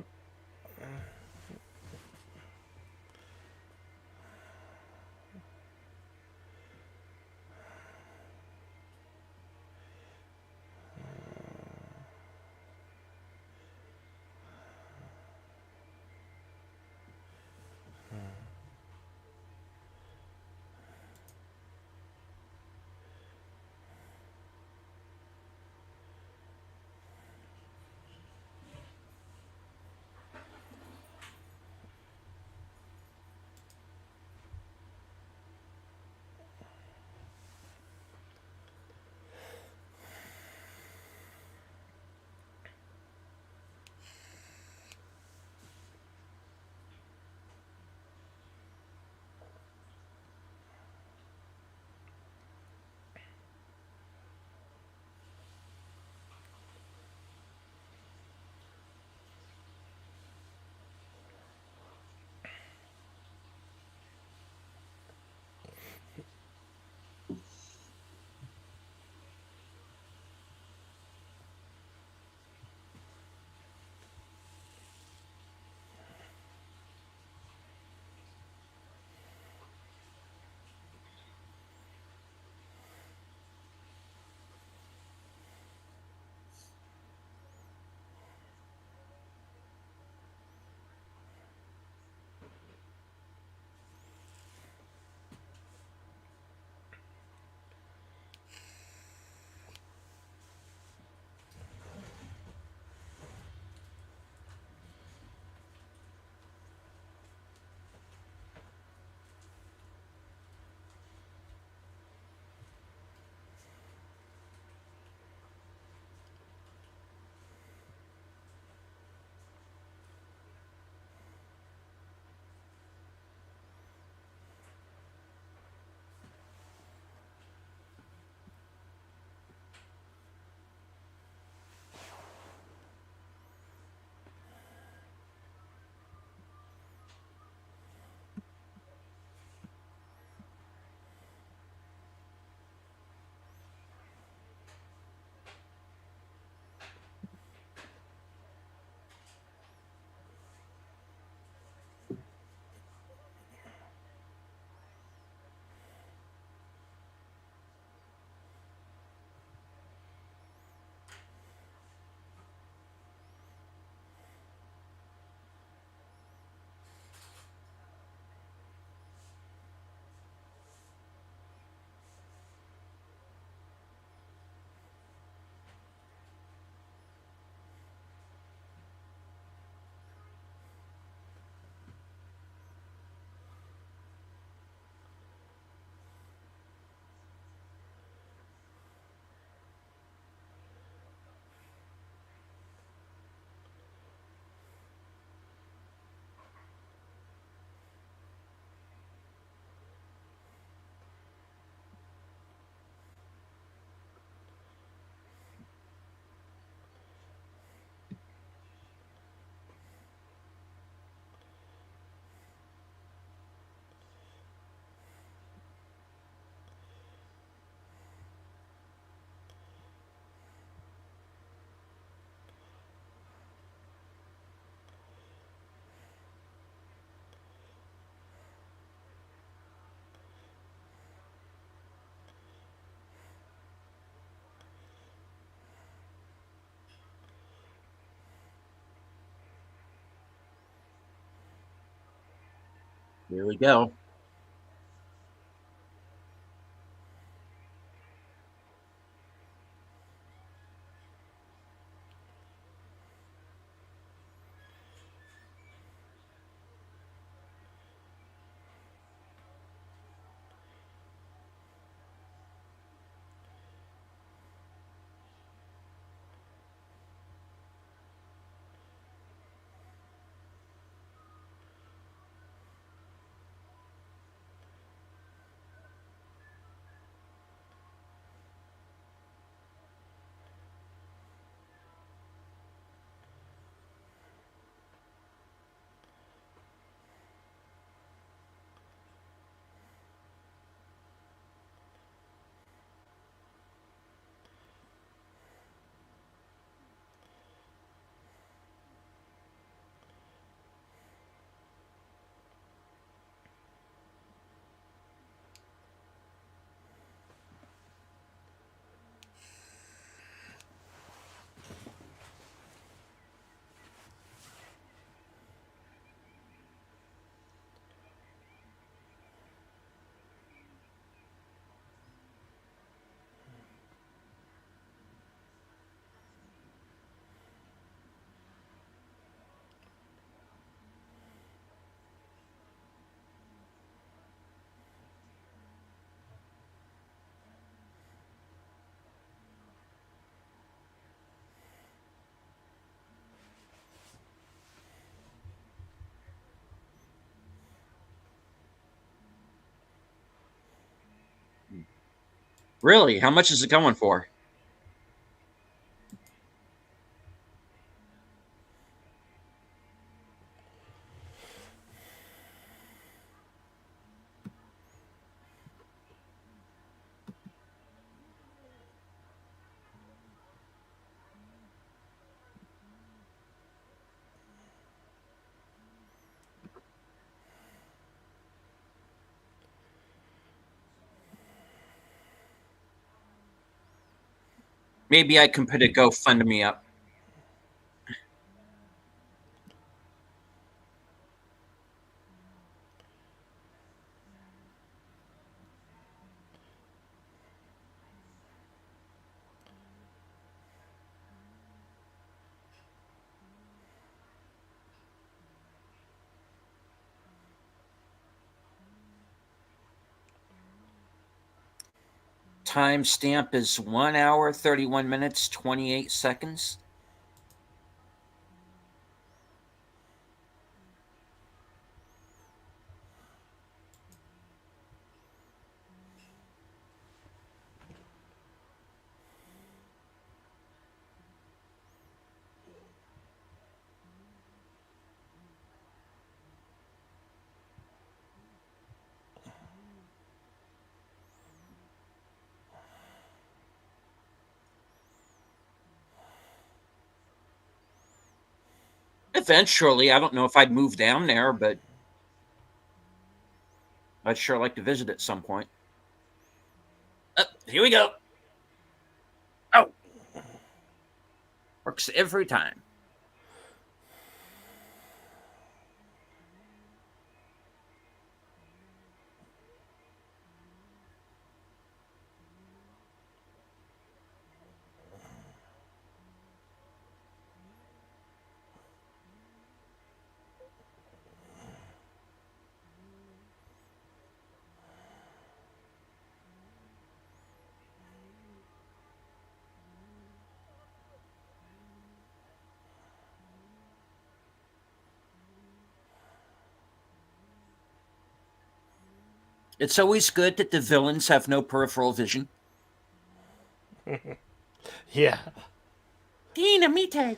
Here we go. Really? How much is it going for? Maybe I can put a GoFundMe up. Timestamp is 1 hour, 31 minutes, 28 seconds. Eventually, I don't know if I'd move down there, but I'd sure like to visit at some point. Here we go. Oh, works every time. It's always good that the villains have no peripheral vision. Yeah. Dynamite.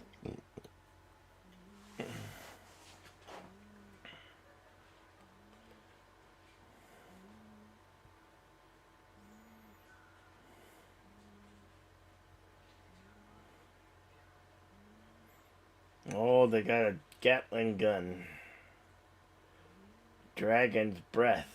Oh, they got a Gatling gun. Dragon's breath.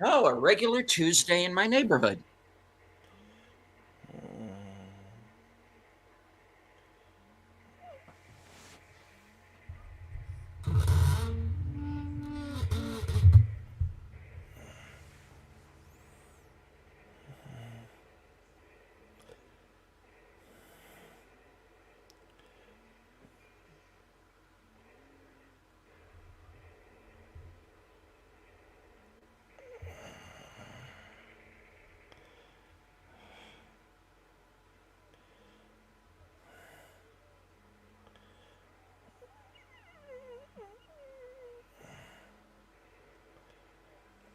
Oh, a regular Tuesday in my neighborhood.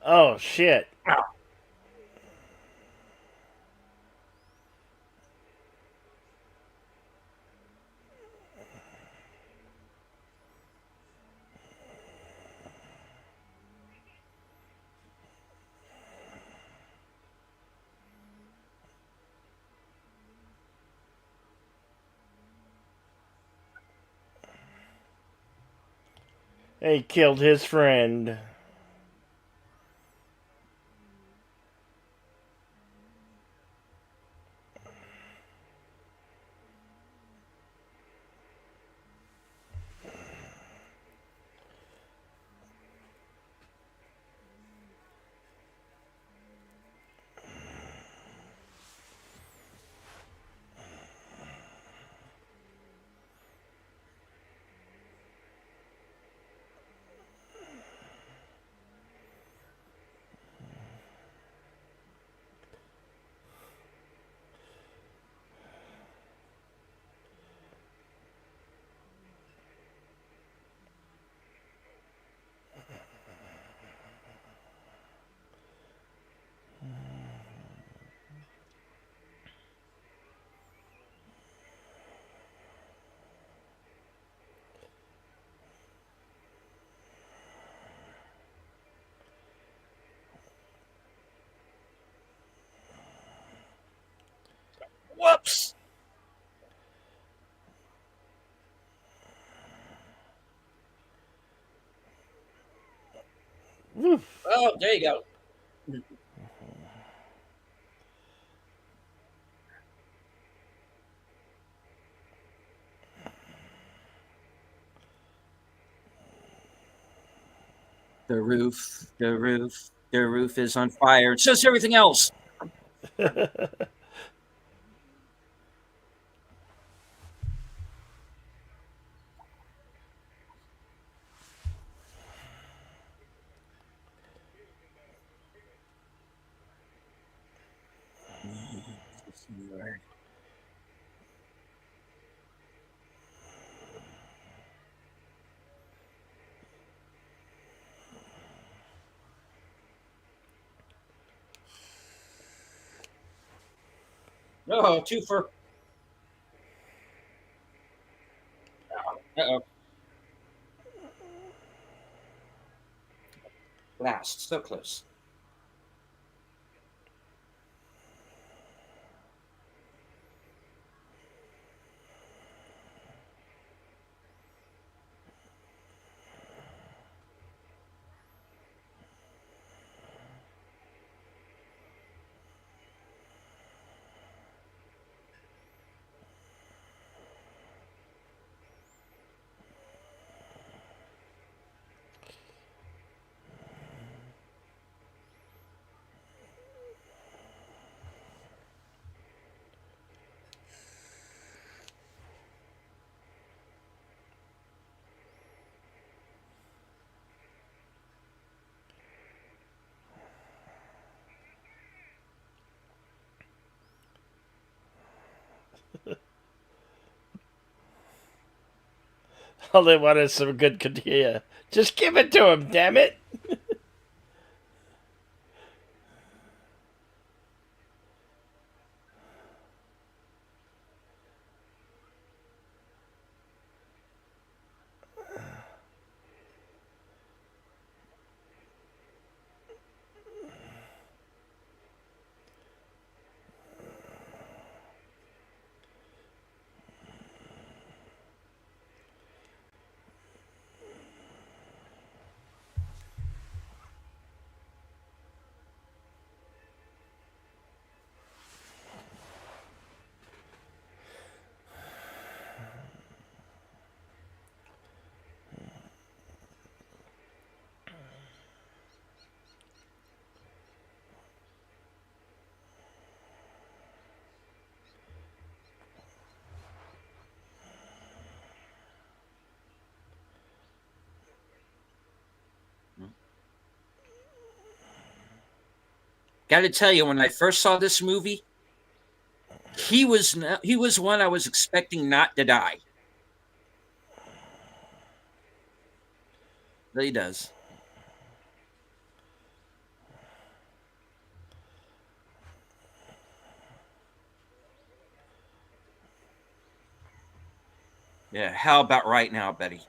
Oh shit. He killed his friend. Whoops. Woof. Oh, there you go. The roof is on fire. So is everything else. Oh, two for. Uh-oh. Last. So close. All they want is some good tortilla. Just give it to him, damn it. Got to tell you, when I first saw this movie, he was one I was expecting not to die. But he does. Yeah. How about right now, Betty?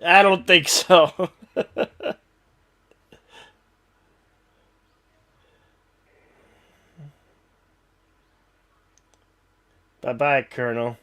I don't think so. Bye bye, Colonel.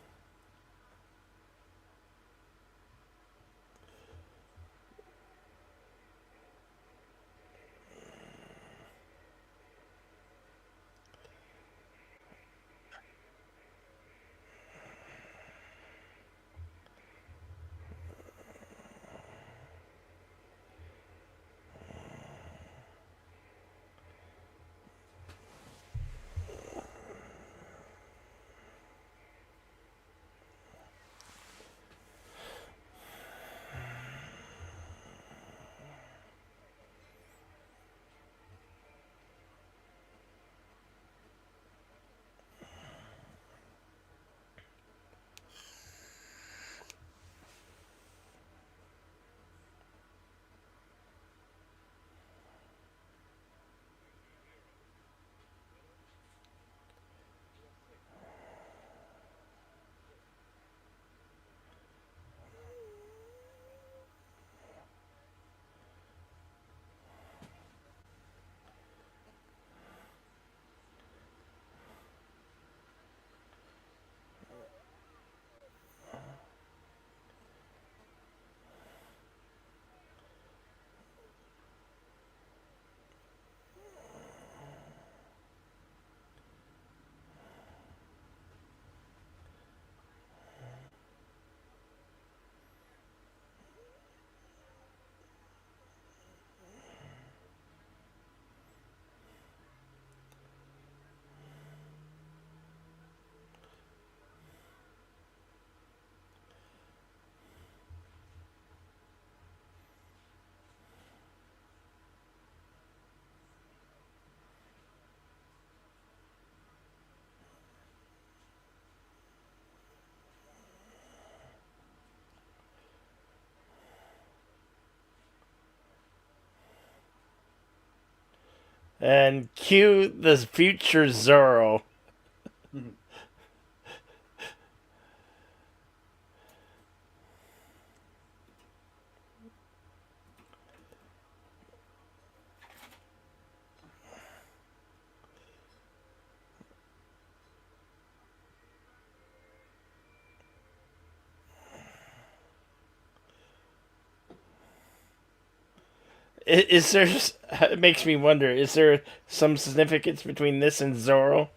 And cue the future Zorro. Is there? It makes me wonder. Is there some significance between this and Zorro?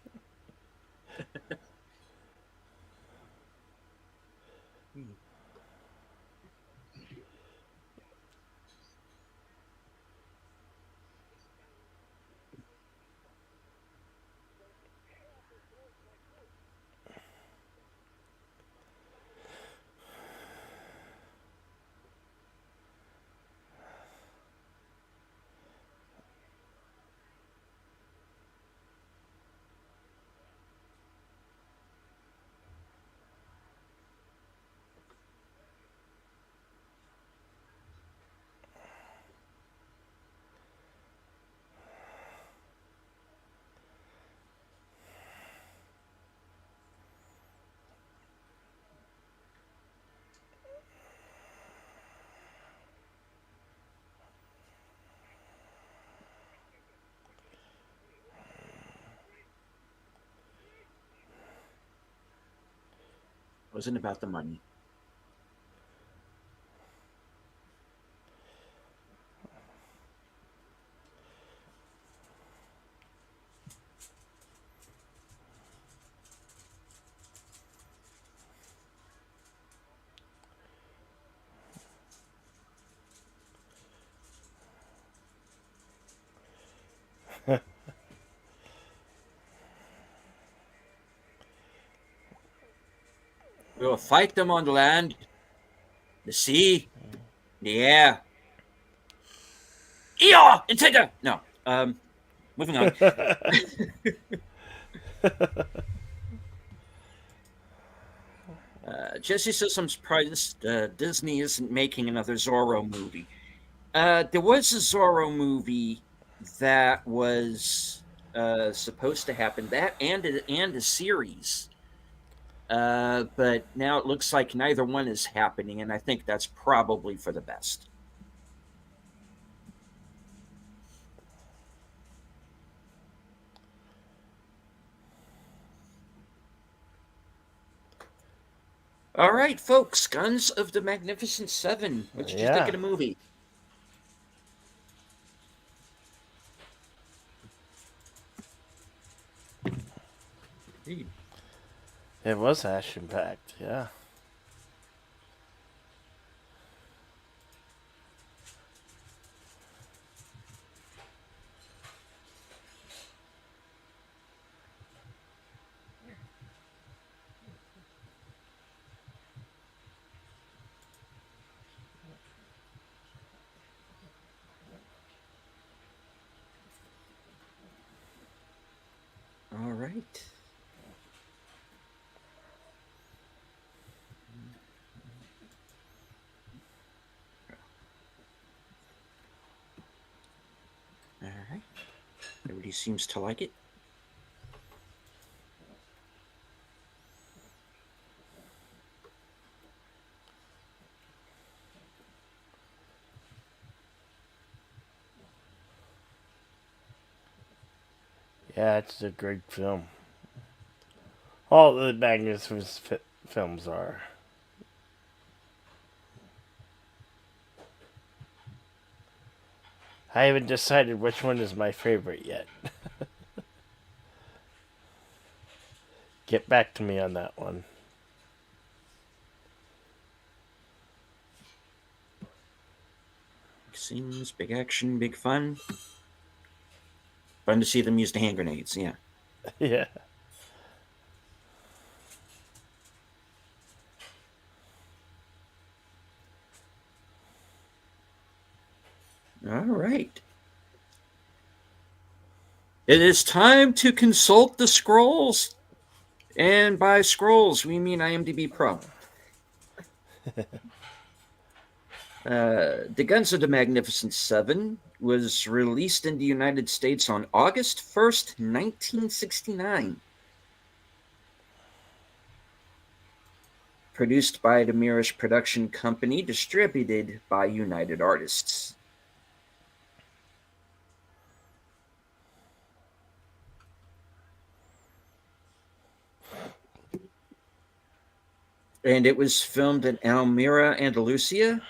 Wasn't about the money. We will fight them on the land, the sea, the air. Eeyore! Intega! No. Moving on. Jesse says, I'm surprised Disney isn't making another Zorro movie. There was a Zorro movie that was supposed to happen, that and a series. But now it looks like neither one is happening, and I think that's probably for the best. All right, folks, Guns of the Magnificent Seven. What did you think of the movie? It was action packed, yeah. All right. All right. Everybody seems to like it. Yeah, it's a great film. All the Magnificent films are. I haven't decided which one is my favorite yet. Get back to me on that one. Big scenes, big action, big fun. Fun to see them use the hand grenades, yeah. Yeah. All right. It is time to consult the scrolls. And by scrolls, we mean IMDb Pro. The Guns of the Magnificent Seven was released in the United States on August 1st, 1969. Produced by the Mirish Production Company, distributed by United Artists. And it was filmed in Almira, Andalusia,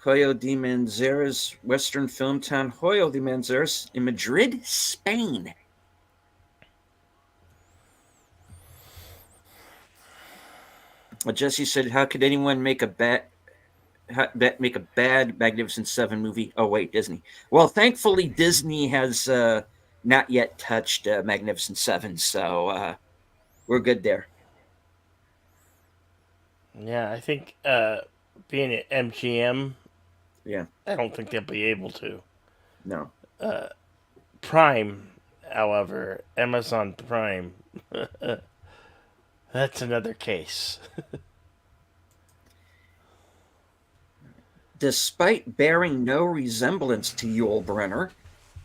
Hoyo de Manzanares, Western film town Hoyo de Manzanares, in Madrid, Spain. Jesse said, "How could anyone make a bad Magnificent Seven movie?" Oh wait, Disney. Well, thankfully, Disney has not yet touched Magnificent Seven, so we're good there. Yeah, I think being at MGM, Yeah. I don't think they'll be able to. No. Prime, however, Amazon Prime, that's another case. Despite bearing no resemblance to Yul Brynner,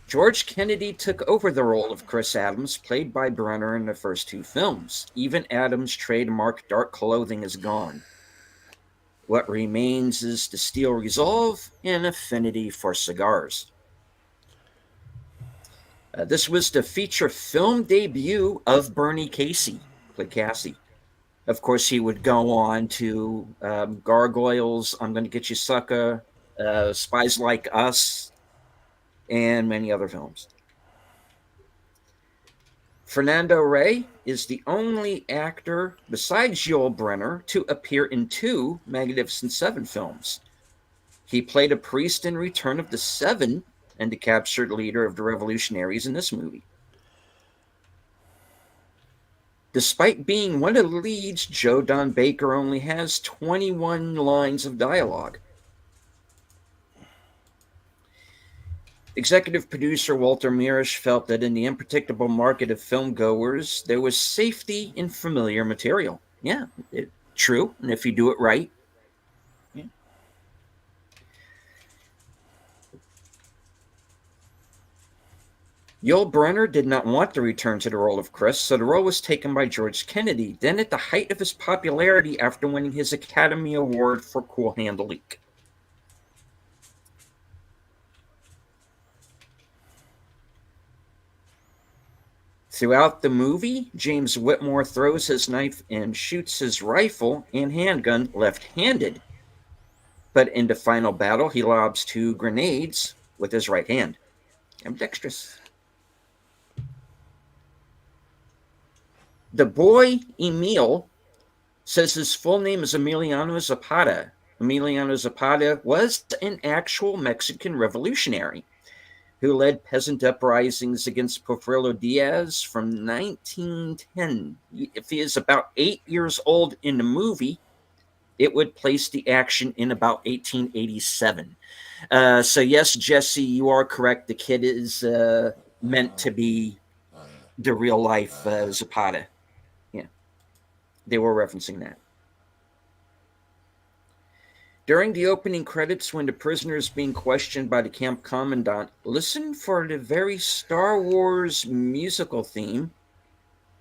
George Kennedy took over the role of Chris Adams, played by Brynner in the first two films. Even Adams' trademark dark clothing is gone. What remains is the steel resolve and affinity for cigars. This was the feature film debut of Bernie Casey, played Cassie. Of course, he would go on to Gargoyles, I'm Gonna Get You Sucker, Spies Like Us, and many other films. Fernando Rey is the only actor besides Yul Brynner to appear in two Magnificent Seven films. He played a priest in Return of the Seven and the captured leader of the revolutionaries in this movie. Despite being one of the leads, Joe Don Baker only has 21 lines of dialogue. Executive producer Walter Mirisch felt that in the unpredictable market of filmgoers, there was safety in familiar material. Yeah, true. And if you do it right. Yeah. Yul Brynner did not want to return to the role of Chris, so the role was taken by George Kennedy, then at the height of his popularity after winning his Academy Award for Cool Hand Luke. Throughout the movie, James Whitmore throws his knife and shoots his rifle and handgun left-handed. But in the final battle, he lobs 2 grenades with his right hand. Ambidextrous. The boy, Emil, says his full name is Emiliano Zapata. Emiliano Zapata was an actual Mexican revolutionary who led peasant uprisings against Porfirio Diaz from 1910. If he is about 8 years old in the movie, it would place the action in about 1887. So yes, Jesse, you are correct. The kid is meant to be the real life Zapata. Yeah, they were referencing that. During the opening credits, when the prisoner is being questioned by the camp commandant, listen for the very Star Wars musical theme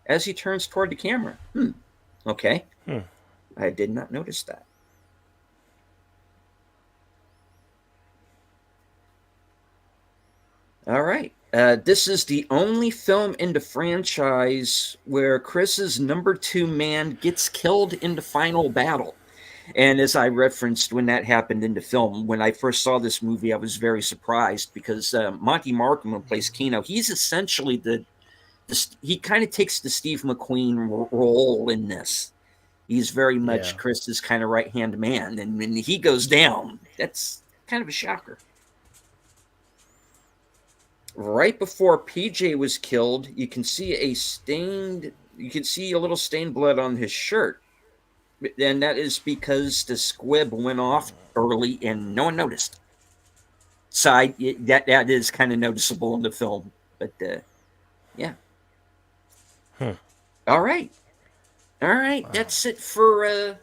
as he turns toward the camera. Okay. I did not notice that. All right. This is the only film in the franchise where Chris's number 2 man gets killed in the final battle. And as I referenced when that happened in the film, when I first saw this movie, I was very surprised because Monty Markham, who plays Keno, he's essentially he kind of takes the Steve McQueen role in this. He's very much Chris's kind of right-hand man. And when he goes down, that's kind of a shocker. Right before PJ was killed, you can see a little stained blood on his shirt. And that is because the squib went off early and no one noticed. So that is kind of noticeable in the film. But yeah. All right. That's it for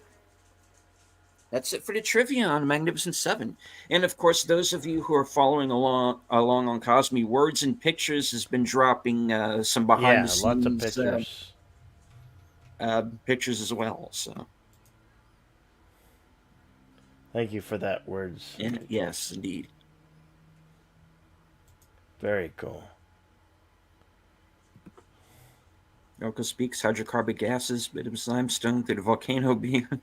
the trivia on Magnificent Seven. And of course, those of you who are following along on Cosme, Words and Pictures has been dropping some behind the scenes lots of pictures. Pictures as well. So thank you for that, Words. Yes, indeed. Very cool. Orca speaks hydrocarbon gases, bituminous limestone through the volcano beyond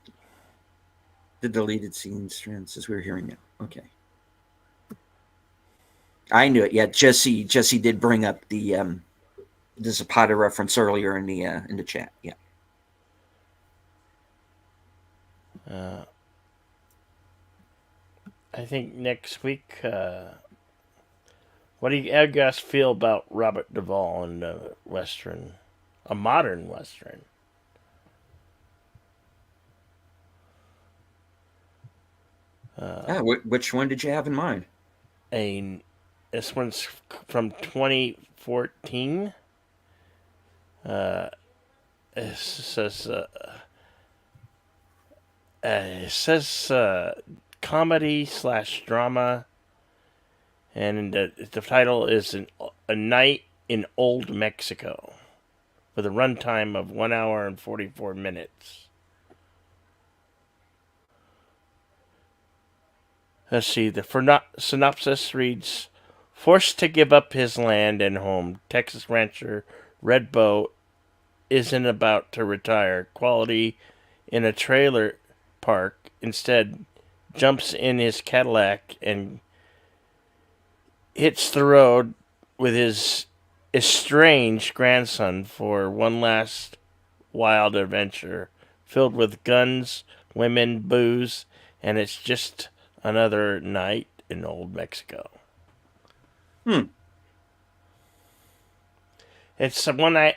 the deleted scene strands as we were hearing it. Okay. I knew it. Yeah, Jesse did bring up the Zapata reference earlier in the chat. Yeah. I think next week. What do you guys feel about Robert Duvall and Western, a modern Western? Which one did you have in mind? This one's from 2014. It says comedy / drama, and the title is A Night in Old Mexico, with a runtime of 1 hour and 44 minutes. Let's see, the synopsis reads, forced to give up his land and home, Texas rancher Red Bow isn't about to retire quality in a trailer park. Instead, jumps in his Cadillac and hits the road with his estranged grandson for one last wild adventure filled with guns, women, booze, and it's just another night in old Mexico. Hmm. It's one I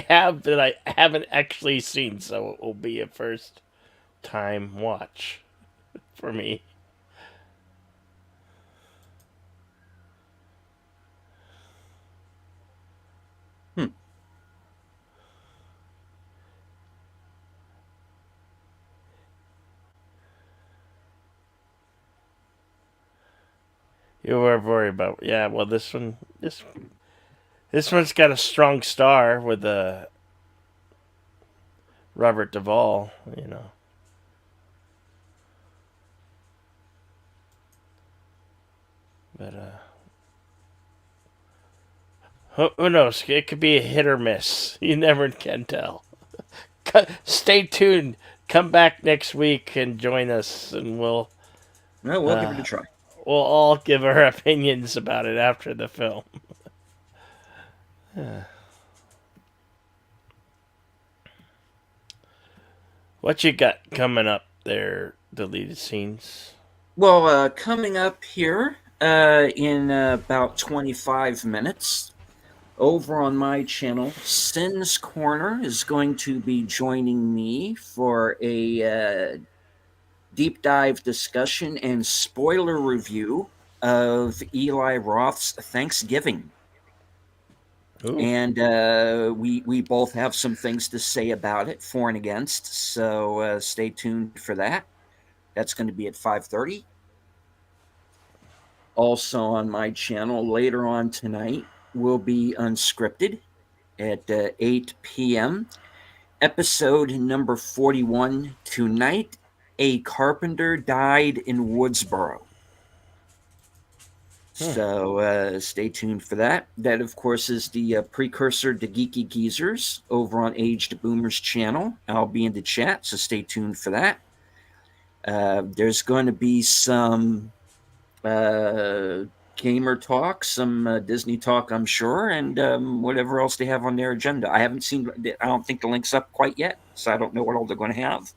have that I haven't actually seen, so it will be a first time watch for me. Hmm. You were worried about, yeah. Well, this one's got a strong star with Robert Duvall. But who knows? It could be a hit or miss. You never can tell. Stay tuned. Come back next week and join us, and Well, we'll give it a uh, try. we'll all give our opinions about it after the film. What you got coming up there? Deleted scenes. Well, coming up here in about 25 minutes, over on my channel, Sin's Corner is going to be joining me for a deep dive discussion and spoiler review of Eli Roth's Thanksgiving. Ooh. And we both have some things to say about it, for and against. So stay tuned for that. That's going to be at 5:30. Also on my channel later on tonight will be Unscripted at 8 p.m. Episode number 41 tonight. A carpenter died in Woodsboro. Hmm. So stay tuned for that. That, of course, is the precursor to Geeky Geezers over on Aged Boomers channel. I'll be in the chat, so stay tuned for that. There's going to be some uh, gamer talk, some Disney talk, I'm sure, and whatever else they have on their agenda. I haven't seen, I don't think the link's up quite yet, so I don't know what all they're going to have.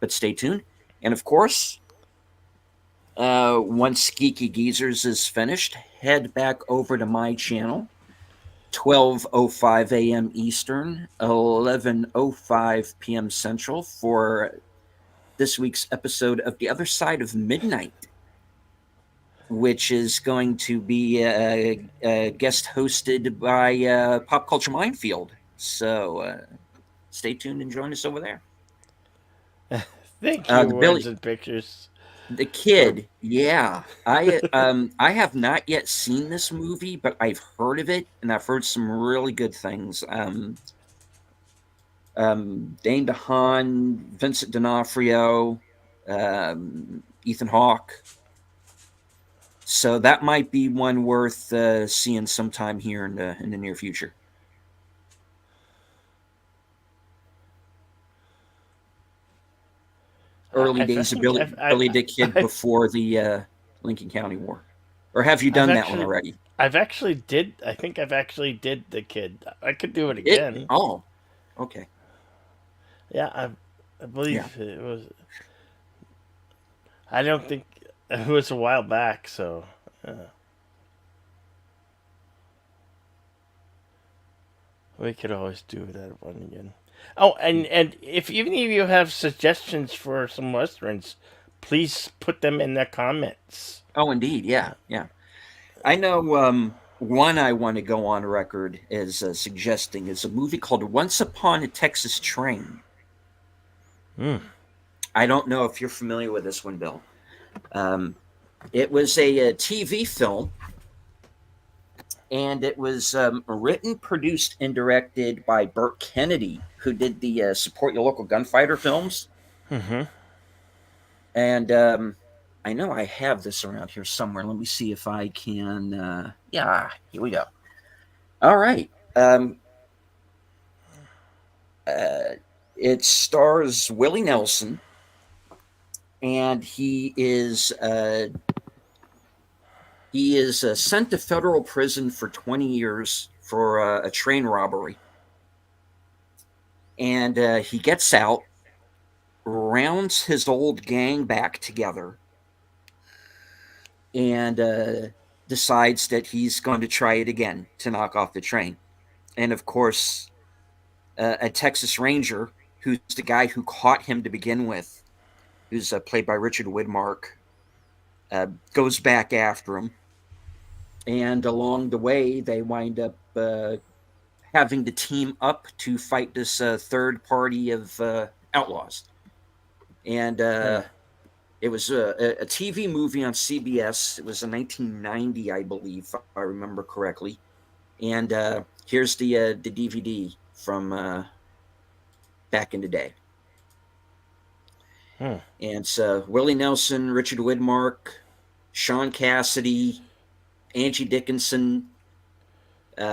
But stay tuned. And of course, once Geeky Geezers is finished, head back over to my channel, 12:05 a.m. Eastern, 11:05 p.m. Central, for this week's episode of The Other Side of Midnight, which is going to be guest hosted by Pop Culture Minefield. So stay tuned and join us over there. Thank you, The words Billy, and pictures. the For Kid, yeah. I have not yet seen this movie, but I've heard of it, and I've heard some really good things. Dane DeHaan, Vincent D'Onofrio, Ethan Hawke. So that might be one worth seeing sometime here in the near future. Early I days of think Billy the Kid I've before the Lincoln County War, or have you I've done that one actually already? I've actually did. I think I've actually did the kid. I could do it It again. oh okay Yeah, I yeah. believe it was. I don't think it was a while back, so we could always do that one again. Oh, and if even if you have suggestions for some westerns, please put them in the comments. Oh, indeed, yeah, yeah. I know one I want to go on record as suggesting is a movie called Once Upon a Texas Train. Mm. I don't know if you're familiar with this one, Bill. Um, it was a TV film, and it was written, produced, and directed by Burt Kennedy, who did the Support Your Local Gunfighter films. Mm-hmm. And I know I have this around here somewhere. Let me see if I can. Yeah, here we go. All right. Uh, it stars Willie Nelson, and he is sent to federal prison for 20 years for a train robbery, and he gets out, rounds his old gang back together, and decides that he's going to try it again to knock off the train. And of course, a Texas Ranger, who's the guy who caught him to begin with, who's played by Richard Widmark, goes back after him. And along the way, they wind up having to team up to fight this third party of outlaws. And Huh. it was a TV movie on CBS. It was in 1990, I believe, if I remember correctly. And here's the DVD from back in the day. Hmm. And it's Willie Nelson, Richard Widmark, Sean Cassidy, Angie Dickinson,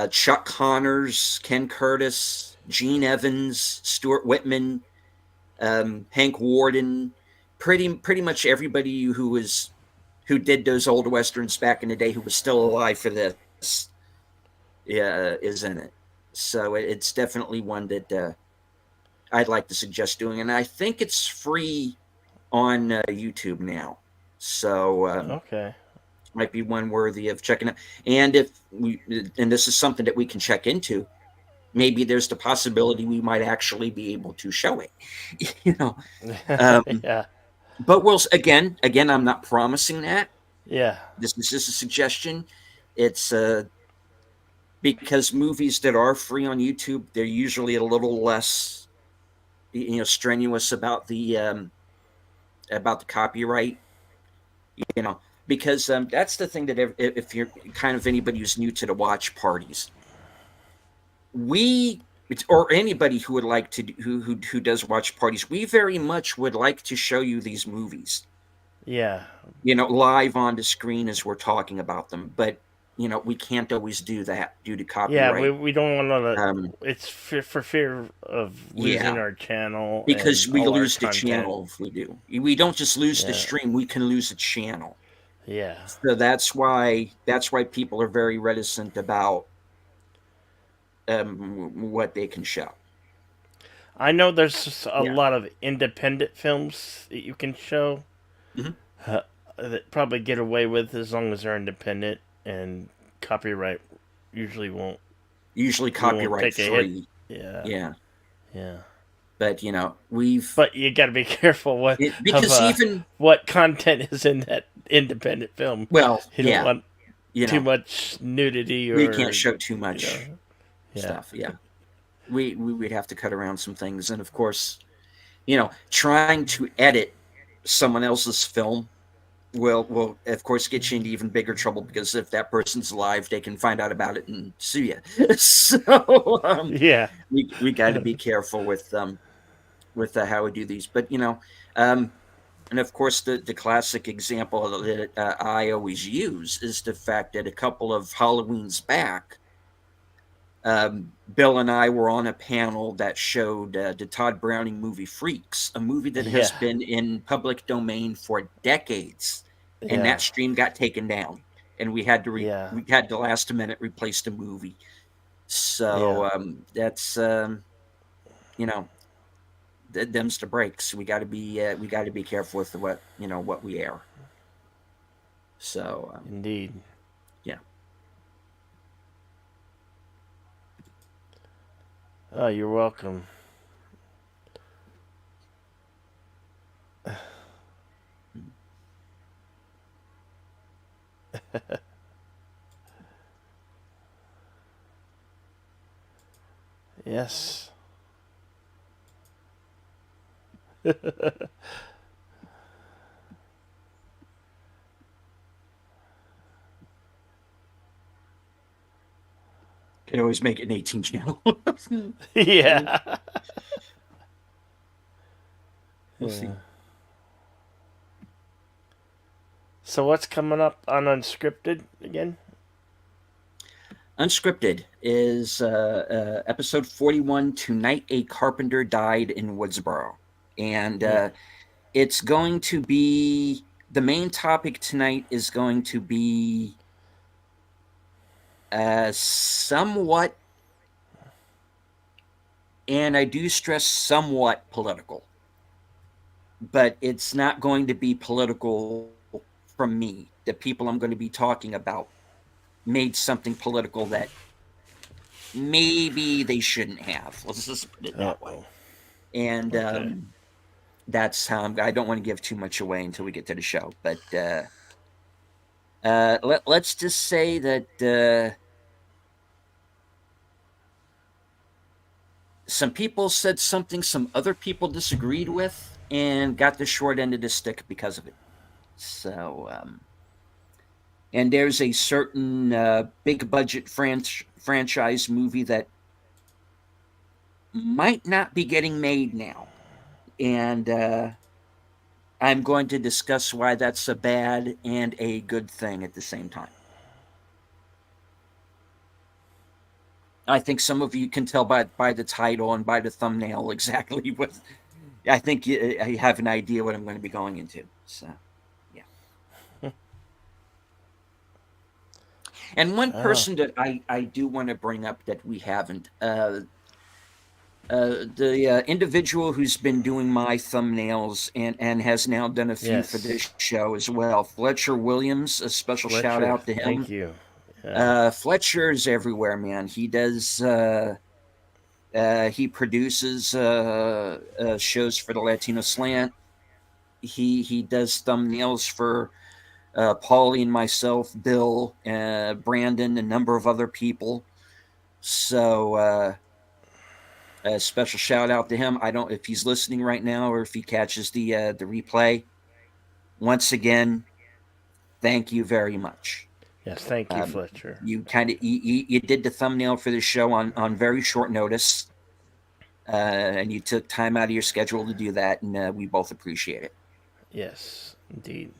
Chuck Connors, Ken Curtis, Gene Evans, Stuart Whitman, Hank Warden, pretty much everybody who did those old westerns back in the day who was still alive for this is in it. So it's definitely one that I'd like to suggest doing, and I think it's free on YouTube now. So Okay. might be one worthy of checking out. And if we, and this is something that we can check into, maybe there's the possibility we might actually be able to show it. you know, um, Yeah. but we'll again, I'm not promising that. Yeah. This is just a suggestion. It's because movies that are free on YouTube, they're usually a little less, strenuous about the copyright. You know, because that's the thing that if you're kind of anybody who's new to the watch parties, we or anybody who would like to who does watch parties, we very much would like to show you these movies, Yeah. live on the screen as we're talking about them, but we can't always do that due to Yeah. copyright. We don't want to. um It's for fear of losing yeah, our channel because and we all our lose the content. channel if we do. We don't just lose the Yeah. stream, we can lose the channel. Yeah. So that's why people are very reticent about what they can show. I know there's a Yeah. lot of independent films that you can show Hmm. uh, that probably get away with as long as they're independent and copyright usually won't Usually we won't copyright take a hit. free. Yeah. Yeah. Yeah. But we've But you got to be careful of because even what content is in that independent film. well, You don't yeah, want you too know, much nudity we can't or show too you know. much Yeah. stuff. Yeah. We'd have to cut around some things, and of course, trying to edit someone else's film will of course get you into even bigger trouble, because if that person's alive, they can find out about it and sue you. So Yeah. we got to be careful with how we do these. But um, and of course, the classic example that I always use is the fact that a couple of Halloweens back, Bill and I were on a panel that showed the Todd Browning movie Freaks, a movie that Yeah. has been in public domain for decades, and Yeah. that stream got taken down, and Yeah. we had to last minute replace the movie. Yeah. So that's you know them's the breaks. We got to be careful with what we air. So Indeed. yeah. Oh, you're welcome. Yes. Can always make it an 18 channel. Yeah. We'll see. Yeah. So what's coming up on Unscripted again? Unscripted is episode 41. Tonight, a carpenter died in Woodsboro, and Hmm. it's going to be the main topic tonight is going to be somewhat, and I do stress somewhat political, but it's not going to be political from me. The people I'm going to be talking about made something political that maybe they shouldn't have. Let's just put it that way. Uh-oh. And Okay. that's how I don't want to give too much away until we get to the show. But let's just say that some people said something some other people disagreed with and got the short end of the stick because of it. So, and there's a certain big budget franchise movie that might not be getting made now. And I'm going to discuss why that's a bad and a good thing at the same time. I think some of you can tell by the title and by the thumbnail exactly what. I think you have an idea what I'm going to be going into. So, yeah. And one Oh, person that I do want to bring up that we haven't, the individual who's been doing my thumbnails and has now done a few for yes. this show as well, Fletcher Williams. A special shout Fletcher, out to thank him. you. Yeah. Fletcher's everywhere, man. He does. He produces shows for the Latino Slant. He does thumbnails for Paulie and myself, Bill, Brandon, a number of other people. So a special shout out to him. I don't if he's listening right now or if he catches the replay. Once again, thank you very much. Yes, thank you, Fletcher. You kind of you did the thumbnail for the show on very short notice, and you took time out of your schedule to do that, and we both appreciate it. Yes, indeed.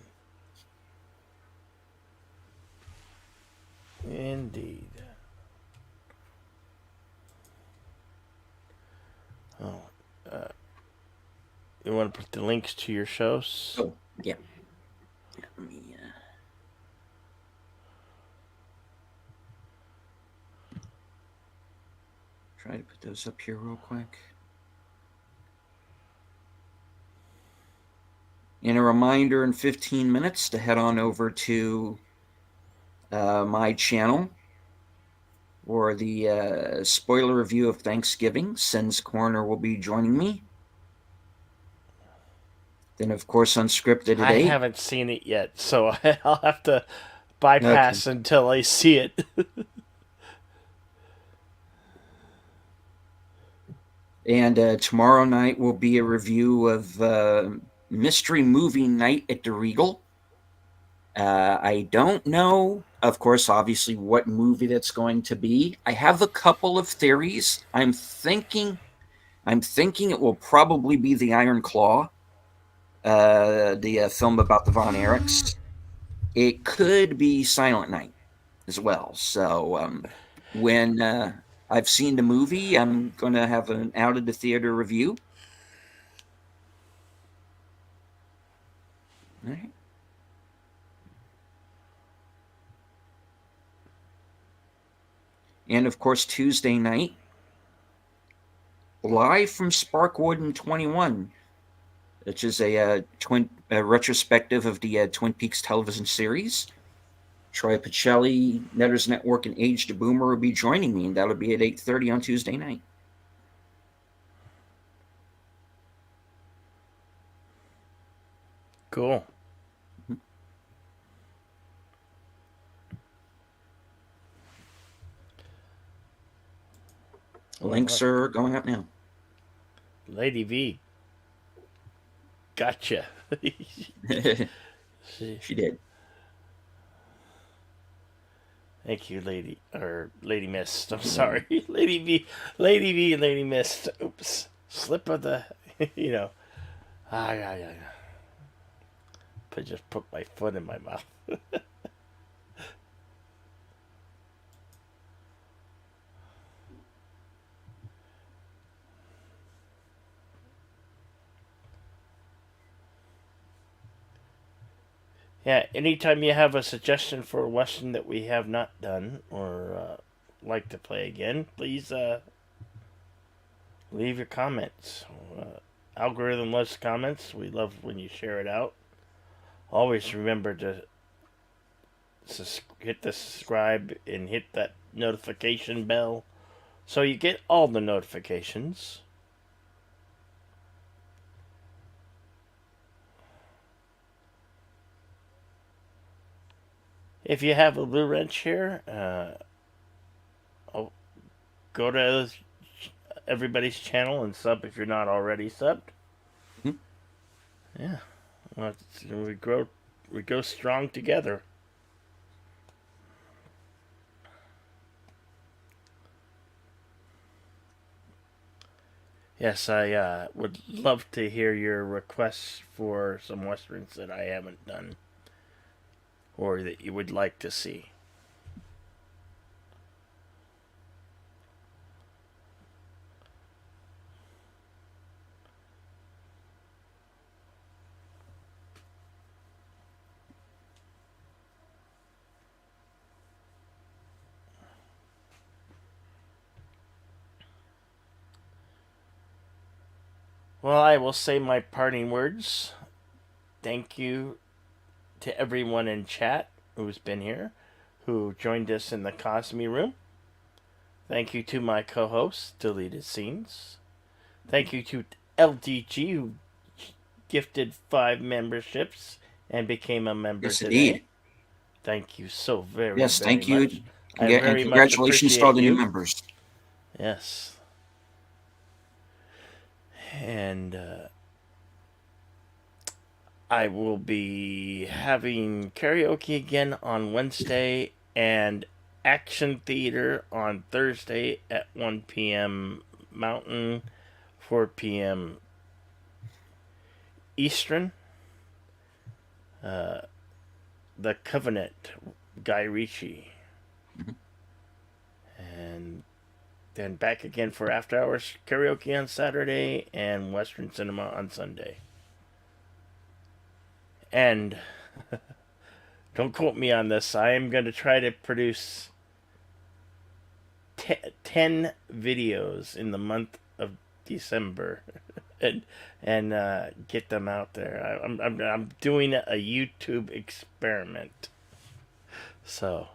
Indeed. Oh, uh, you want to put the links to your shows? Oh yeah, let me. Try to put those up here real quick. And a reminder in 15 minutes to head on over to my channel for the spoiler review of Thanksgiving. Sen's Corner will be joining me. Then, of course, Unscripted at I 8. haven't seen it yet, so I'll have to Okay. bypass until I see it. And tomorrow night will be a review of Mystery Movie Night at the Regal. I don't know, of course, obviously, what movie that's going to be. I have a couple of theories. I'm thinking it will probably be The Iron Claw, the film about the Von Erichs. It could be Silent Night as well. So when I've seen the movie, I'm going to have an out of the theater review. All right. And of course, Tuesday night, live from Sparkwood and 21, which is a retrospective of the Twin Peaks television series. Troy Pacelli, Netters Network, and Age to Boomer will be joining me, and that'll be at 8:30 on Tuesday night. Cool. Links are going up now. Lady V. Gotcha. She did. Thank you, Lady Mist. I'm sorry, Lady V, Lady Mist. Oops, slip of the, you know. Yeah. Just put my foot in my mouth. Yeah, anytime you have a suggestion for a Western that we have not done or like to play again, please leave your comments. Algorithm loves comments. We love when you share it out. Always remember to hit the subscribe and hit that notification bell so you get all the notifications. If you have a Blue Wrench here, go to everybody's channel and sub if you're not already subbed. Mhm. Yeah, well, we go strong together. Yes, I would love to hear your requests for some westerns that I haven't done or that you would like to see. Well, I will say my parting words. Thank you to everyone in chat who's been here, who joined us in the Cosme room. Thank you to my co host, Deleted Scenes. Thank you to LDG, who gifted 5 memberships and became a member Yes, today. indeed. Thank you so very, Yes, very thank you. much. I And very much congratulations to all appreciate the new you. members. Yes. And I will be having karaoke again on Wednesday and action theater on Thursday at 1 p.m. Mountain, 4 p.m. Eastern. Uh, the Covenant, Guy Ritchie. Mhm. And then back again for After Hours karaoke on Saturday and Western Cinema on Sunday. And don't quote me on this, I am going to try to produce 10 videos in the month of December and get them out there. I'm doing a YouTube experiment. So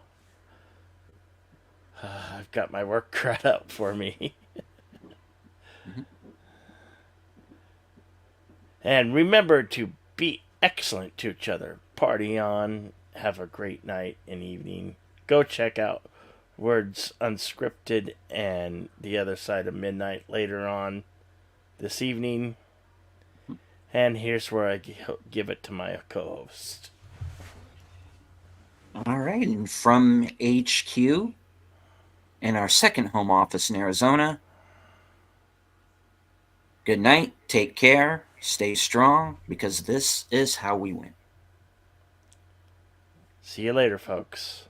I've got my work cut out for me. Mhm. And remember to be excellent to each other. Party on. Have a great night and evening. Go check out Words Unscripted and The Other Side of Midnight later on this evening. And here's where I give it to my co host. All right. And from HQ in our second home office in Arizona, good night. Take care. Stay strong because this is how we win. See you later, folks.